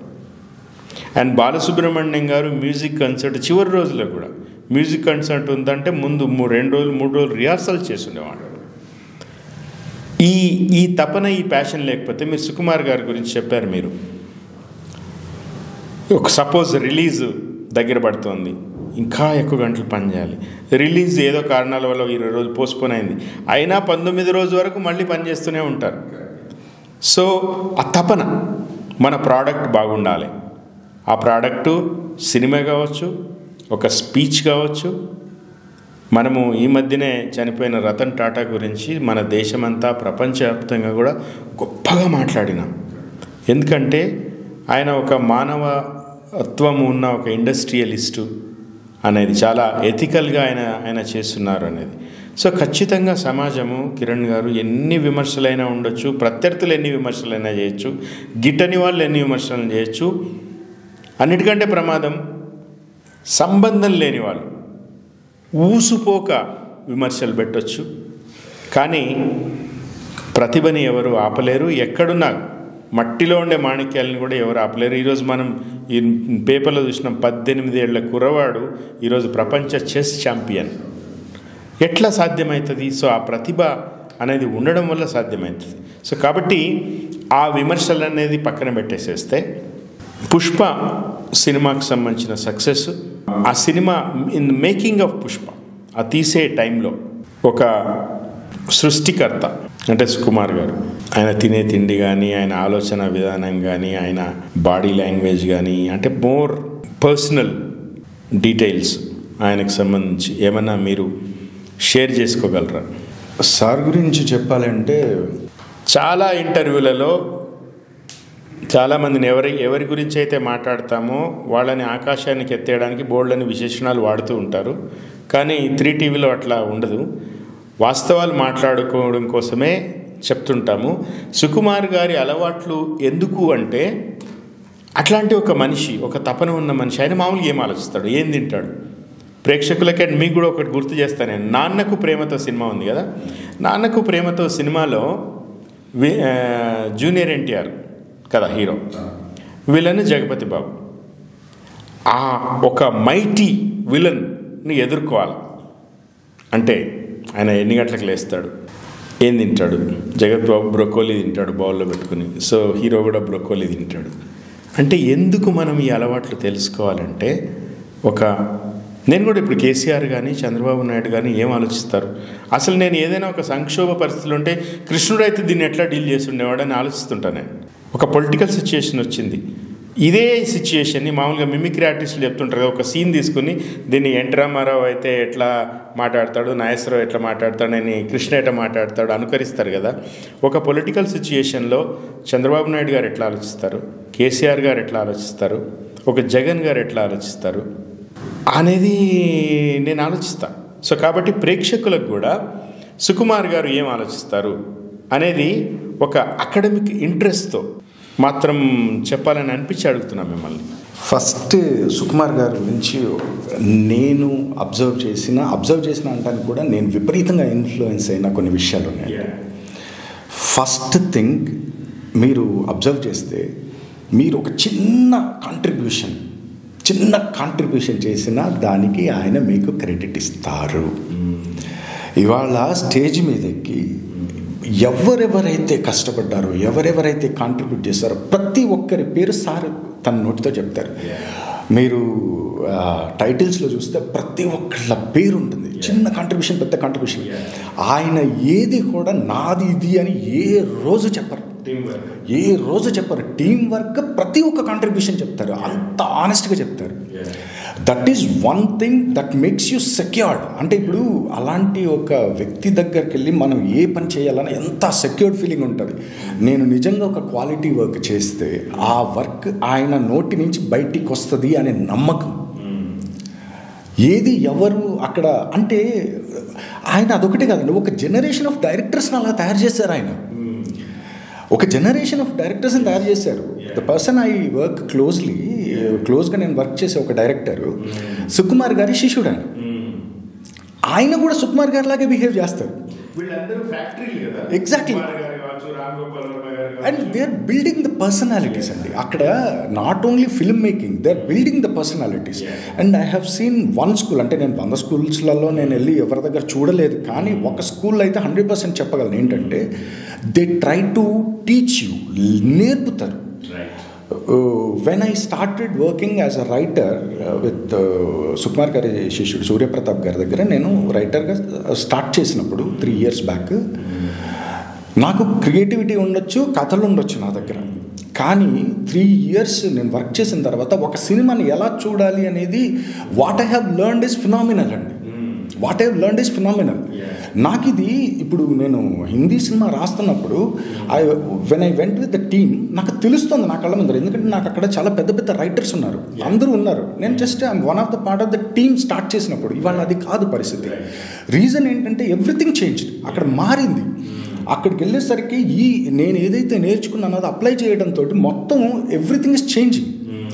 అండ్ బాలసుబ్రహ్మణ్యం గారు మ్యూజిక్ కన్సర్ట్ చివరి రోజుల్లో కూడా మ్యూజిక్ కన్సర్ట్ ఉందంటే ముందు 2 రోజులు 3 రోజులు రిహార్సల్ చేస్తుండేవాడు. ఈ తపన, ఈ ప్యాషన్ లేకపోతే మీరు సుకుమార్ గారి గురించి చెప్పారు. మీరు ఒక సపోజ్ రిలీజ్ దగ్గర పడుతోంది, ఇంకా ఎక్కువ గంటలు పనిచేయాలి. రిలీజ్ ఏదో కారణాల వల్ల 20 రోజులు పోస్ట్పోన్ అయింది, అయినా 19 రోజు వరకు మళ్ళీ పనిచేస్తూనే ఉంటారు. సో ఆ తపన, మన ప్రోడక్ట్ బాగుండాలి. ఆ ప్రోడక్టు సినిమా కావచ్చు, ఒక స్పీచ్ కావచ్చు. మనము ఈ మధ్యనే చనిపోయిన రతన్ టాటా గురించి మన దేశమంతా ప్రపంచవ్యాప్తంగా కూడా గొప్పగా మాట్లాడినాం. ఎందుకంటే ఆయన ఒక మానవత్వం ఉన్న ఒక ఇండస్ట్రియలిస్టు అనేది, చాలా ఎథికల్గా ఆయన చేస్తున్నారు అనేది. సో ఖచ్చితంగా సమాజము, కిరణ్ గారు, ఎన్ని విమర్శలైనా ఉండొచ్చు, ప్రత్యర్థులు ఎన్ని విమర్శలైనా చేయొచ్చు, గిట్టని వాళ్ళు ఎన్ని విమర్శలు చేయొచ్చు, అన్నిటికంటే ప్రమాదం సంబంధం లేని వాళ్ళు ఊసుపోక విమర్శలు పెట్టొచ్చు. కానీ ప్రతిభని ఎవరు ఆపలేరు. ఎక్కడున్నా మట్టిలో ఉండే మాణిక్యాలను కూడా ఎవరు ఆపలేరు. ఈరోజు మనం ఈ పేపర్లో చూసినాం, 18 ఏళ్ల కుర్రవాడు ఈరోజు ప్రపంచ చెస్ ఛాంపియన్. ఎట్లా సాధ్యమవుతుంది? సో ఆ ప్రతిభ అనేది ఉండడం వల్ల సాధ్యమవుతుంది. సో కాబట్టి ఆ విమర్శలు అనేది పక్కన పెట్టేసేస్తే, పుష్ప సినిమాకి సంబంధించిన సక్సెస్, ఆ cinema in making of Pushpa, ఆ తీసే టైంలో ఒక సృష్టికర్త అంటే సుకుమార్ గారు, ఆయన తినే తిండి కానీ, ఆయన ఆలోచన విధానం కానీ, ఆయన బాడీ లాంగ్వేజ్ కానీ, అంటే మోర్ పర్సనల్ డీటెయిల్స్ ఆయనకు సంబంధించి ఏమన్నా మీరు షేర్ చేసుకోగలరా? సార్ గురించి చెప్పాలంటే చాలా ఇంటర్వ్యూలలో చాలామందిని ఎవరి గురించి అయితే మాట్లాడతామో వాళ్ళని ఆకాశానికి ఎత్తేయడానికి బోల్డని విశేషణాలు వాడుతూ ఉంటారు. కానీ 3TVలో అట్లా ఉండదు. వాస్తవాలు మాట్లాడుకోవడం కోసమే చెప్తుంటాము. సుకుమార్ గారి అలవాట్లు ఎందుకు అంటే, అట్లాంటి ఒక మనిషి, ఒక తపన ఉన్న మనిషి. ఆయన మామూలుగా ఏం ఆలోచిస్తాడు, ఏం తింటాడు, ప్రేక్షకులకి మీకు కూడా ఒకటి గుర్తు చేస్తాను నేను. నాన్నకు ప్రేమతో సినిమా ఉంది కదా, నాన్నకు ప్రేమతో సినిమాలో జూనియర్ ఎన్టీఆర్ కదా హీరో, విలన్ జగపతి బాబు. ఆ ఒక మైటీ విలన్ని ఎదుర్కోవాలి అంటే ఆయన ఎన్ని గంటలకు లేస్తాడు, ఏం తింటాడు? జగత్ బాబు బ్రొకోలీ తింటాడు బౌల్లో పెట్టుకుని, సో హీరో కూడా బ్రొకోలీ తింటాడు. అంటే ఎందుకు మనం ఈ అలవాట్లు తెలుసుకోవాలంటే, నేను కూడా ఇప్పుడు కేసీఆర్ కానీ చంద్రబాబు నాయుడు కానీ ఏం ఆలోచిస్తారు? అసలు నేను ఏదైనా ఒక సంక్షోభ పరిస్థితులు ఉంటే కృష్ణుడు అయితే దీన్ని ఎట్లా డీల్ చేసి ఉండేవాడు అని ఆలోచిస్తుంటాను నేను. ఒక పొలిటికల్ సిచ్యుయేషన్ వచ్చింది, ఇదే సిచ్యుయేషన్ని మామూలుగా మిమిక్రీ ఆర్టిస్టులు చెప్తుంటారు. ఒక సీన్ తీసుకుని దీన్ని ఎన్టీ రామారావు అయితే ఎట్లా మాట్లాడతాడు, నాగేశ్వరరావు ఎట్లా మాట్లాడతాడు అని, కృష్ణ ఎట్లా మాట్లాడతాడు అనుకరిస్తారు కదా. ఒక పొలిటికల్ సిచ్యుయేషన్లో చంద్రబాబు నాయుడు గారు ఎట్లా ఆలోచిస్తారు, కేసీఆర్ గారు ఎట్లా ఆలోచిస్తారు, ఒక జగన్ గారు ఎట్లా ఆలోచిస్తారు అనేది నేను ఆలోచిస్తాను. సో కాబట్టి ప్రేక్షకులకు కూడా సుకుమార్ గారు ఏం ఆలోచిస్తారు అనేది ఒక అకాడమిక్ ఇంట్రెస్ట్తో మాత్రం చెప్పాలని అనిపించి అడుగుతున్నాను మిమ్మల్ని. ఫస్ట్ సుకుమార్ గారి గురించి నేను అబ్జర్వ్ చేసిన అంటానికి కూడా నేను విపరీతంగా ఇన్ఫ్లుయెన్స్ అయిన కొన్ని విషయాలు ఉన్నాయి. ఫస్ట్ థింగ్, మీరు అబ్జర్వ్ చేస్తే మీరు ఒక చిన్న కాంట్రిబ్యూషన్ చేసిన దానికి ఆయన మీకు క్రెడిట్ ఇస్తారు. ఇవాళ స్టేజ్ మీదకి ఎవరెవరైతే కష్టపడ్డారో, ఎవరెవరైతే కాంట్రిబ్యూట్ చేస్తారో ప్రతి ఒక్కరి పేరు సార్ తన నోటితో చెప్తారు. మీరు టైటిల్స్లో చూస్తే ప్రతి ఒక్కళ్ళ పేరు ఉంటుంది. చిన్న కాంట్రిబ్యూషన్, పెద్ద కాంట్రిబ్యూషన్. ఆయన ఏది కూడా నాది ఇది అని ఏ రోజు చెప్పరు. టీం వర్క్ ప్రతి ఒక్క కాంట్రిబ్యూషన్ చెప్తారు. అంత ఆనెస్ట్గా చెప్తారు. That is one thing that makes you secured. అంటే ఇప్పుడు అలాంటి ఒక వ్యక్తి దగ్గరికి వెళ్ళి మనం ఏ పని చేయాలని ఎంత సెక్యూర్డ్ ఫీలింగ్ ఉంటుంది. నేను నిజంగా ఒక క్వాలిటీ వర్క్ చేస్తే ఆ వర్క్ ఆయన నోటి నుంచి బయటికి వస్తుంది అనే నమ్మకం. ఏది ఎవరు అక్కడ అంటే ఆయన అదొకటే కాదండి, ఒక జనరేషన్ ఆఫ్ డైరెక్టర్స్ని అలా తయారు చేశారు ఆయన. ఒక జనరేషన్ ఆఫ్ డైరెక్టర్స్ని తయారు చేశారు. ద పర్సన్ ఐ వర్క్ క్లోజ్గా నేను వర్క్ చేసే ఒక డైరెక్టరు సుకుమార్ గారి శిష్యుడు. ఆయన కూడా సుకుమార్ గారి లాగే బిహేవ్ చేస్తారు. Exactly. And they are building the personalities అండి. అక్కడ not only film making, they are building the personalities. And I have seen one school, అంటే నేను 100 స్కూల్స్లలో నేను వెళ్ళి ఎవరి దగ్గర చూడలేదు, కానీ ఒక స్కూల్లో అయితే 100% చెప్పగలను. ఏంటంటే they try to teach you, నేర్పుతారు. When I started working as a writer with Sukumar garu శిష్యుడు సూర్యప్రతాప్ గారి దగ్గర నేను రైటర్గా స్టార్ట్ చేసినప్పుడు 3 years బ్యాక్, నాకు క్రియేటివిటీ ఉండొచ్చు, కథలు ఉండొచ్చు నా దగ్గర, కానీ 3 years నేను వర్క్ చేసిన తర్వాత ఒక సినిమాని ఎలా చూడాలి అనేది what I have learned is phenomenal అండి. What I have learned is phenomenal. నాకు ఇది ఇప్పుడు నేను హిందీ సినిమా రాస్తున్నప్పుడు when I went with the team నాకు తెలుస్తుంది నా కళ్ళ ముందర. ఎందుకంటే నాకు అక్కడ చాలా పెద్ద పెద్ద రైటర్స్ ఉన్నారు, అందరూ ఉన్నారు. నేను just I'm one of the part of the team start చేసినప్పుడు. ఇవాళ అది కాదు పరిస్థితి. రీజన్ ఏంటంటే ఎవ్రీథింగ్ చేంజ్, అక్కడ మారింది. అక్కడికి వెళ్ళేసరికి నేను ఏదైతే నేర్చుకున్నానో అది అప్లై చేయడంతో మొత్తం ఎవ్రీథింగ్ ఇస్ చేంజింగ్.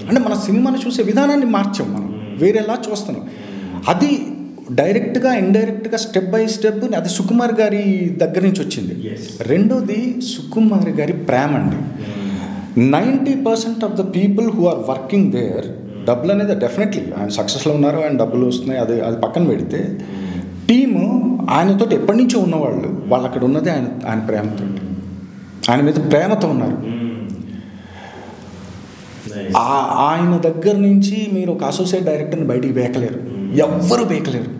అంటే మన సినిమాని చూసే విధానాన్ని మార్చాం, మనం వేరేలా చూస్తున్నాం. అది డైరెక్ట్గా ఇండైరెక్ట్గా స్టెప్ బై స్టెప్ అది సుకుమార్ గారి దగ్గర నుంచి వచ్చింది. రెండోది సుకుమార్ గారి ప్రేమ అండి. 90% of the people who are working there, డబ్బులు అనేది డెఫినెట్లీ ఆయన సక్సెస్లో ఉన్నారు, ఆయన డబ్బులు వస్తున్నాయి, అది పక్కన పెడితే టీము ఆయనతో ఎప్పటి నుంచో ఉన్నవాళ్ళు, వాళ్ళు అక్కడ ఉన్నది ఆయన ప్రేమతో, ఆయన మీద ప్రేమతో ఉన్నారు. ఆయన దగ్గర నుంచి మీరు ఒక అసోసియేట్ డైరెక్టర్ని బయటికి బేకలేరు, ఎవ్వరు బేకలేరు.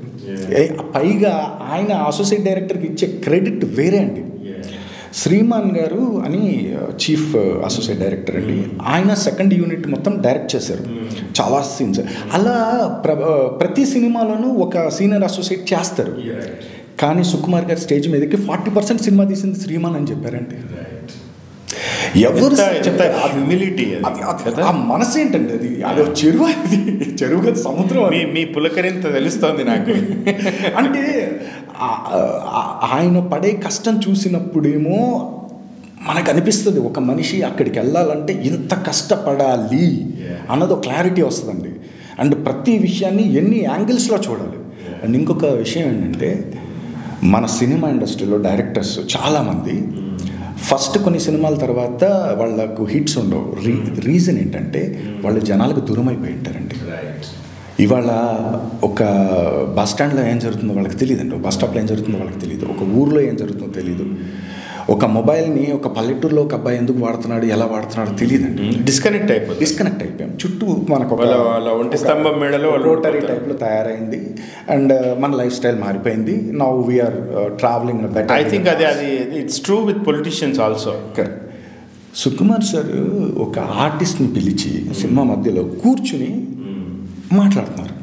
పైగా ఆయన అసోసియేట్ డైరెక్టర్కి ఇచ్చే క్రెడిట్ వేరే అండి. శ్రీమాన్ గారు అని చీఫ్ అసోసియేట్ డైరెక్టర్ అండి, ఆయన 2nd యూనిట్ మొత్తం డైరెక్ట్ చేశారు, చాలా సీన్స్. అలా ప్రతి సినిమాలోనూ ఒక సీనియర్ అసోసియేట్ చేస్తారు. కానీ సుకుమార్ గారి స్టేజ్ మీదకి 40% సినిమా తీసింది శ్రీమాన్ అని చెప్పారండి. ఎవరు ఆ మనసు ఏంటండి, అది చెరువు, అది చెరువు కదా, సముద్రం. మీ పులకరింత తెలుస్తోంది నాకు. అంటే ఆయన పడే కష్టం చూసినప్పుడేమో మనకు అనిపిస్తుంది ఒక మనిషి అక్కడికి వెళ్ళాలంటే ఇంత కష్టపడాలి అన్నది ఒక క్లారిటీ వస్తుందండి. అండ్ ప్రతి విషయాన్ని ఎన్ని యాంగిల్స్లో చూడాలి. అండ్ ఇంకొక విషయం ఏంటంటే మన సినిమా ఇండస్ట్రీలో డైరెక్టర్స్ చాలామంది ఫస్ట్ కొన్ని సినిమాల తర్వాత వాళ్ళకు హిట్స్ ఉండవు. రీజన్ ఏంటంటే వాళ్ళు జనాలకు దూరం అయిపోయి ఉంటారండి. ఇవాళ ఒక బస్ స్టాండ్లో ఏం జరుగుతుందో వాళ్ళకి తెలియదండి, బస్ స్టాప్లో ఏం జరుగుతుందో వాళ్ళకి తెలియదు, ఒక ఊర్లో ఏం జరుగుతుందో తెలియదు, ఒక మొబైల్ని ఒక పల్లెటూరులో ఒక అబ్బాయి ఎందుకు వాడుతున్నాడు, ఎలా వాడుతున్నాడు తెలియదండి. డిస్కనెక్ట్ అయిపోయాం. చుట్టూ మనకు ఒంటి స్తంభం మేడలో రోటరీ టైప్లో తయారైంది. అండ్ మన లైఫ్ స్టైల్ మారిపోయింది. Now we are travelling better. I think అది it's true with politicians also. Correct. Sukumar sir ఒక ఆర్టిస్ట్ని పిలిచి సినిమా మధ్యలో కూర్చుని మాట్లాడుతున్నారు.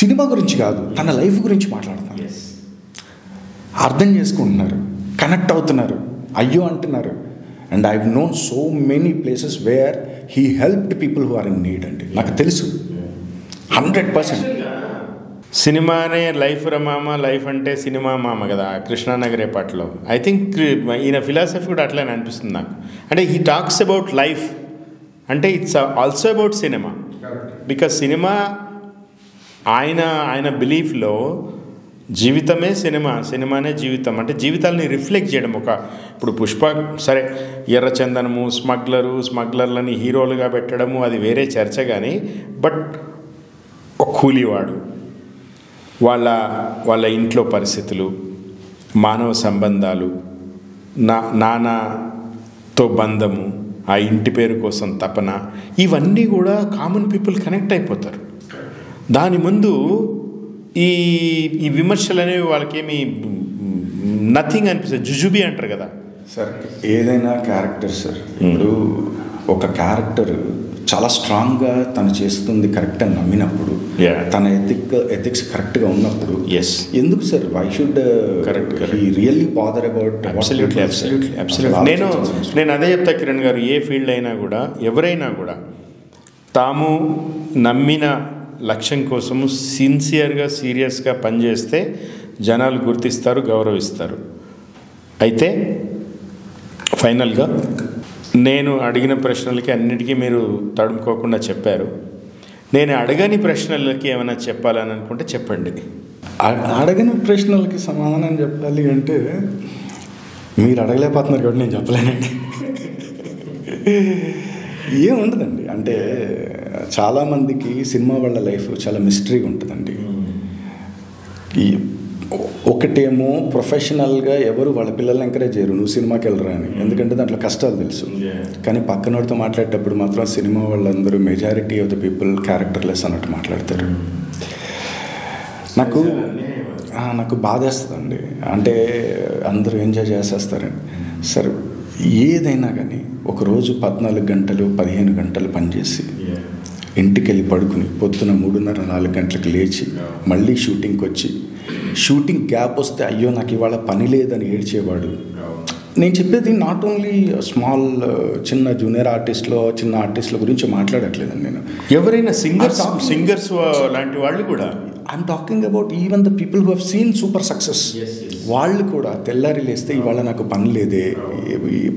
సినిమా గురించి కాదు, తన లైఫ్ గురించి మాట్లాడుతున్నారు. అర్థం చేసుకుంటున్నారు, కనెక్ట్ అవుతున్నారు, అయ్యో అంటున్నారు. And I known so many places where he helped people who are in need అండి. నాకు తెలుసు 100%. సినిమానే లైఫ్ రమామ, లైఫ్ అంటే సినిమా మామ కదా కృష్ణానగరే పాటలో. ఐ థింక్ ఈయన ఫిలాసఫీ కూడా అట్లనే అనిపిస్తుంది నాకు. అంటే హీ టాక్స్ అబౌట్ లైఫ్, అంటే it's also about cinema. Because cinema ఆయన బిలీఫ్లో జీవితమే సినిమా, సినిమానే జీవితం. అంటే జీవితాలని రిఫ్లెక్ట్ చేయడం. ఇప్పుడు పుష్ప సరే, ఎర్రచందనము, స్మగ్లర్లని హీరోలుగా పెట్టడము అది వేరే చర్చ. కానీ బట్ ఒక కూలీవాడు, వాళ్ళ ఇంట్లో పరిస్థితులు, మానవ సంబంధాలు, నాన్నతో బంధము, ఆ ఇంటి పేరు కోసం తపన, ఇవన్నీ కూడా కామన్ పీపుల్ కనెక్ట్ అయిపోతారు. దాని ముందు ఈ విమర్శలు అనేవి వాళ్ళకేమి నథింగ్ అనిపిస్తుంది. జుజుబి అంటారు కదా సార్. ఏదైనా క్యారెక్టర్ సార్, ఇప్పుడు ఒక క్యారెక్టర్ చాలా స్ట్రాంగ్గా తను చేస్తుంది కరెక్ట్ అని నమ్మినప్పుడు, తన ఎథిక్స్ కరెక్ట్గా ఉన్నప్పుడు, ఎందుకు sir why should he really bother about? Absolutely. నేను అదే చెప్తా కిరణ్ గారు, ఏ ఫీల్డ్ అయినా కూడా ఎవరైనా కూడా తాము నమ్మిన లక్ష్యం కోసము సిన్సియర్గా సీరియస్గా పనిచేస్తే జనాలు గుర్తిస్తారు, గౌరవిస్తారు. అయితే ఫైనల్గా నేను అడిగిన ప్రశ్నలకి అన్నిటికీ మీరు తడుముకోకుండా చెప్పారు. నేను అడగని ప్రశ్నలకి ఏమైనా చెప్పాలని అనుకుంటే చెప్పండి. అడగని ప్రశ్నలకి సమాధానం చెప్పాలి అంటే మీరు అడగలేకపోతున్నారు కాబట్టి నేను చెప్పలేనండి. ఏముండదండి, అంటే చాలామందికి సినిమా వాళ్ళ లైఫ్ చాలా మిస్టరీగా ఉంటుందండి. ఒకటేమో ప్రొఫెషనల్గా ఎవరు వాళ్ళ పిల్లల్ని ఎంకరేజ్ చేయరు, నువ్వు సినిమాకి వెళ్ళరా అని, ఎందుకంటే దాంట్లో కష్టాలు తెలుసు. కానీ పక్కన వాడితో మాట్లాడేటప్పుడు మాత్రం సినిమా వాళ్ళందరూ majority of the people characterless అన్నట్టు మాట్లాడతారు. నాకు బాధేస్తుందండి. అంటే అందరూ ఎంజాయ్ చేసేస్తారని. సరే, ఏదైనా కానీ ఒకరోజు 14 గంటలు 15 గంటలు పనిచేసి ఇంటికి వెళ్ళి పడుకుని పొద్దున 3:30-4 గంటలకు లేచి మళ్ళీ షూటింగ్కి వచ్చి, షూటింగ్ గ్యాప్ వస్తే అయ్యో నాకు ఇవాళ పని లేదని ఏడ్చేవాడు. నేను చెప్పేది నాట్ ఓన్లీ స్మాల్ చిన్న జూనియర్ ఆర్టిస్ట్లో చిన్న ఆర్టిస్టుల గురించి మాట్లాడట్లేదండి నేను. ఎవరైనా సింగర్స్ లాంటి వాళ్ళు కూడా, I'm talking about even the people who have seen super success. వాళ్ళు కూడా తెల్లారి లేస్తే ఇవాళ నాకు పని లేదే,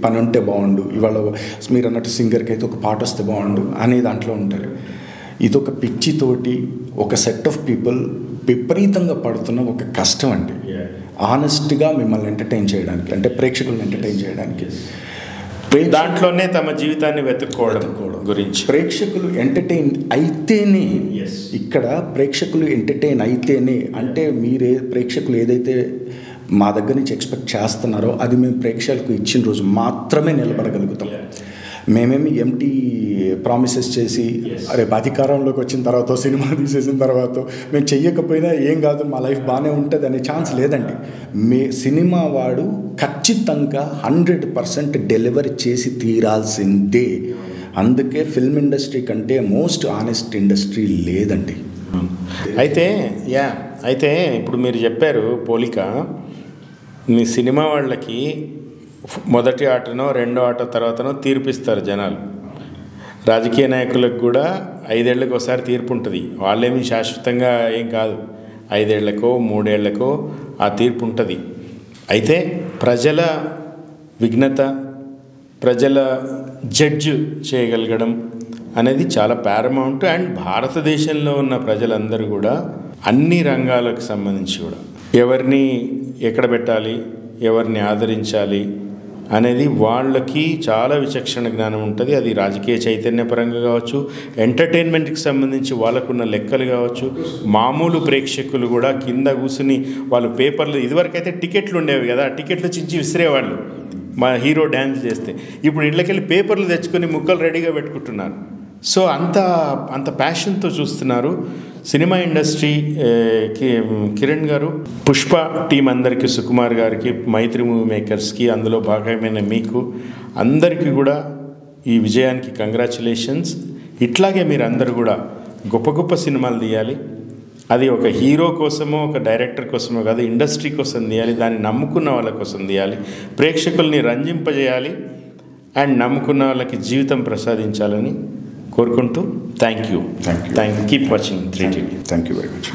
పని ఉంటే బాగుండు, ఇవాళ మీరు అన్నట్టు సింగర్కి అయితే ఒక పాట వస్తే బాగుండు అనే దాంట్లో ఉంటారు. ఇదొక పిచ్చితోటి ఒక సెట్ ఆఫ్ పీపుల్ విపరీతంగా పడుతున్న ఒక కష్టం అండి. ఆనెస్ట్గా మిమ్మల్ని ఎంటర్టైన్ చేయడానికి, అంటే ప్రేక్షకులను ఎంటర్టైన్ చేయడానికి, దాంట్లోనే తమ జీవితాన్ని వెతుక్కోవడం గురించి. ప్రేక్షకులు ఎంటర్టైన్ అయితేనే, ఇక్కడ ప్రేక్షకులు ఎంటర్టైన్ అయితేనే, అంటే ప్రేక్షకులు ఏదైతే మా దగ్గర నుంచి ఎక్స్పెక్ట్ చేస్తున్నారో అది మేము ప్రేక్షకులకు ఇచ్చిన రోజు మాత్రమే నిలబడగలుగుతాం. మేమేమి ఎంటీ ప్రామిసెస్ చేసి రేపు అధికారంలోకి వచ్చిన తర్వాత సినిమా తీసేసిన తర్వాత మేము చెయ్యకపోయినా ఏం కాదు, మా లైఫ్ బాగానే ఉంటుంది అనే ఛాన్స్ లేదండి. సినిమా వాడు ఖచ్చితంగా 100% డెలివరీ చేసి తీరాల్సిందే. అందుకే ఫిల్మ్ ఇండస్ట్రీ కంటే మోస్ట్ ఆనెస్ట్ ఇండస్ట్రీ లేదండి. అయితే ఇప్పుడు మీరు చెప్పారు పోలిక, మీ సినిమా వాళ్ళకి మొదటి ఆటనో రెండో ఆట తర్వాతనో తీర్పిస్తారు జనాలు. రాజకీయ నాయకులకు కూడా 5 ఏళ్ళకి ఒకసారి తీర్పు ఉంటుంది. వాళ్ళేమి శాశ్వతంగా ఏం కాదు, 5 ఏళ్లకో 3 ఏళ్లకో ఆ తీర్పు ఉంటుంది. అయితే ప్రజల విఘ్నత, ప్రజల జడ్జ్ చేయగలగడం అనేది చాలా పారమౌంట్. అండ్ భారతదేశంలో ఉన్న ప్రజలందరూ కూడా అన్ని రంగాలకు సంబంధించి కూడా ఎవరిని ఎక్కడ పెట్టాలి, ఎవరిని ఆదరించాలి అనేది వాళ్ళకి చాలా విచక్షణ జ్ఞానం ఉంటుంది. అది రాజకీయ చైతన్యపరంగా కావచ్చు, ఎంటర్టైన్మెంట్కి సంబంధించి వాళ్ళకున్న లెక్కలు కావచ్చు, మామూలు ప్రేక్షకులు కూడా కింద కూర్చుని వాళ్ళు పేపర్లు, ఇదివరకైతే టికెట్లు ఉండేవి కదా, టికెట్లు చించి విసిరేవాళ్ళు మా హీరో డ్యాన్స్ చేస్తే. ఇప్పుడు ఇళ్ళకెళ్ళి పేపర్లు తెచ్చుకొని ముక్కలు రెడీగా పెట్టుకుంటున్నారు. సో అంత ప్యాషన్తో చూస్తున్నారు సినిమా ఇండస్ట్రీ. కిరణ్ గారు, పుష్ప టీం అందరికీ, సుకుమార్ గారికి, మైత్రి మూవీ మేకర్స్కి, అందులో భాగమైన మీకు అందరికీ కూడా ఈ విజయానికి కంగ్రాచులేషన్స్. ఇట్లాగే మీరు అందరూ కూడా గొప్ప గొప్ప సినిమాలు తీయాలి. అది ఒక హీరో కోసమో ఒక డైరెక్టర్ కోసమో కాదు, ఇండస్ట్రీ కోసం తీయాలి, దాన్ని నమ్ముకున్న వాళ్ళ కోసం తీయాలి, ప్రేక్షకుల్ని రంజింపజేయాలి అండ్ నమ్ముకున్న వాళ్ళకి జీవితం ప్రసాదించాలని కోరుకుంటూ thank you. Keep watching 3TV. Thank you very much.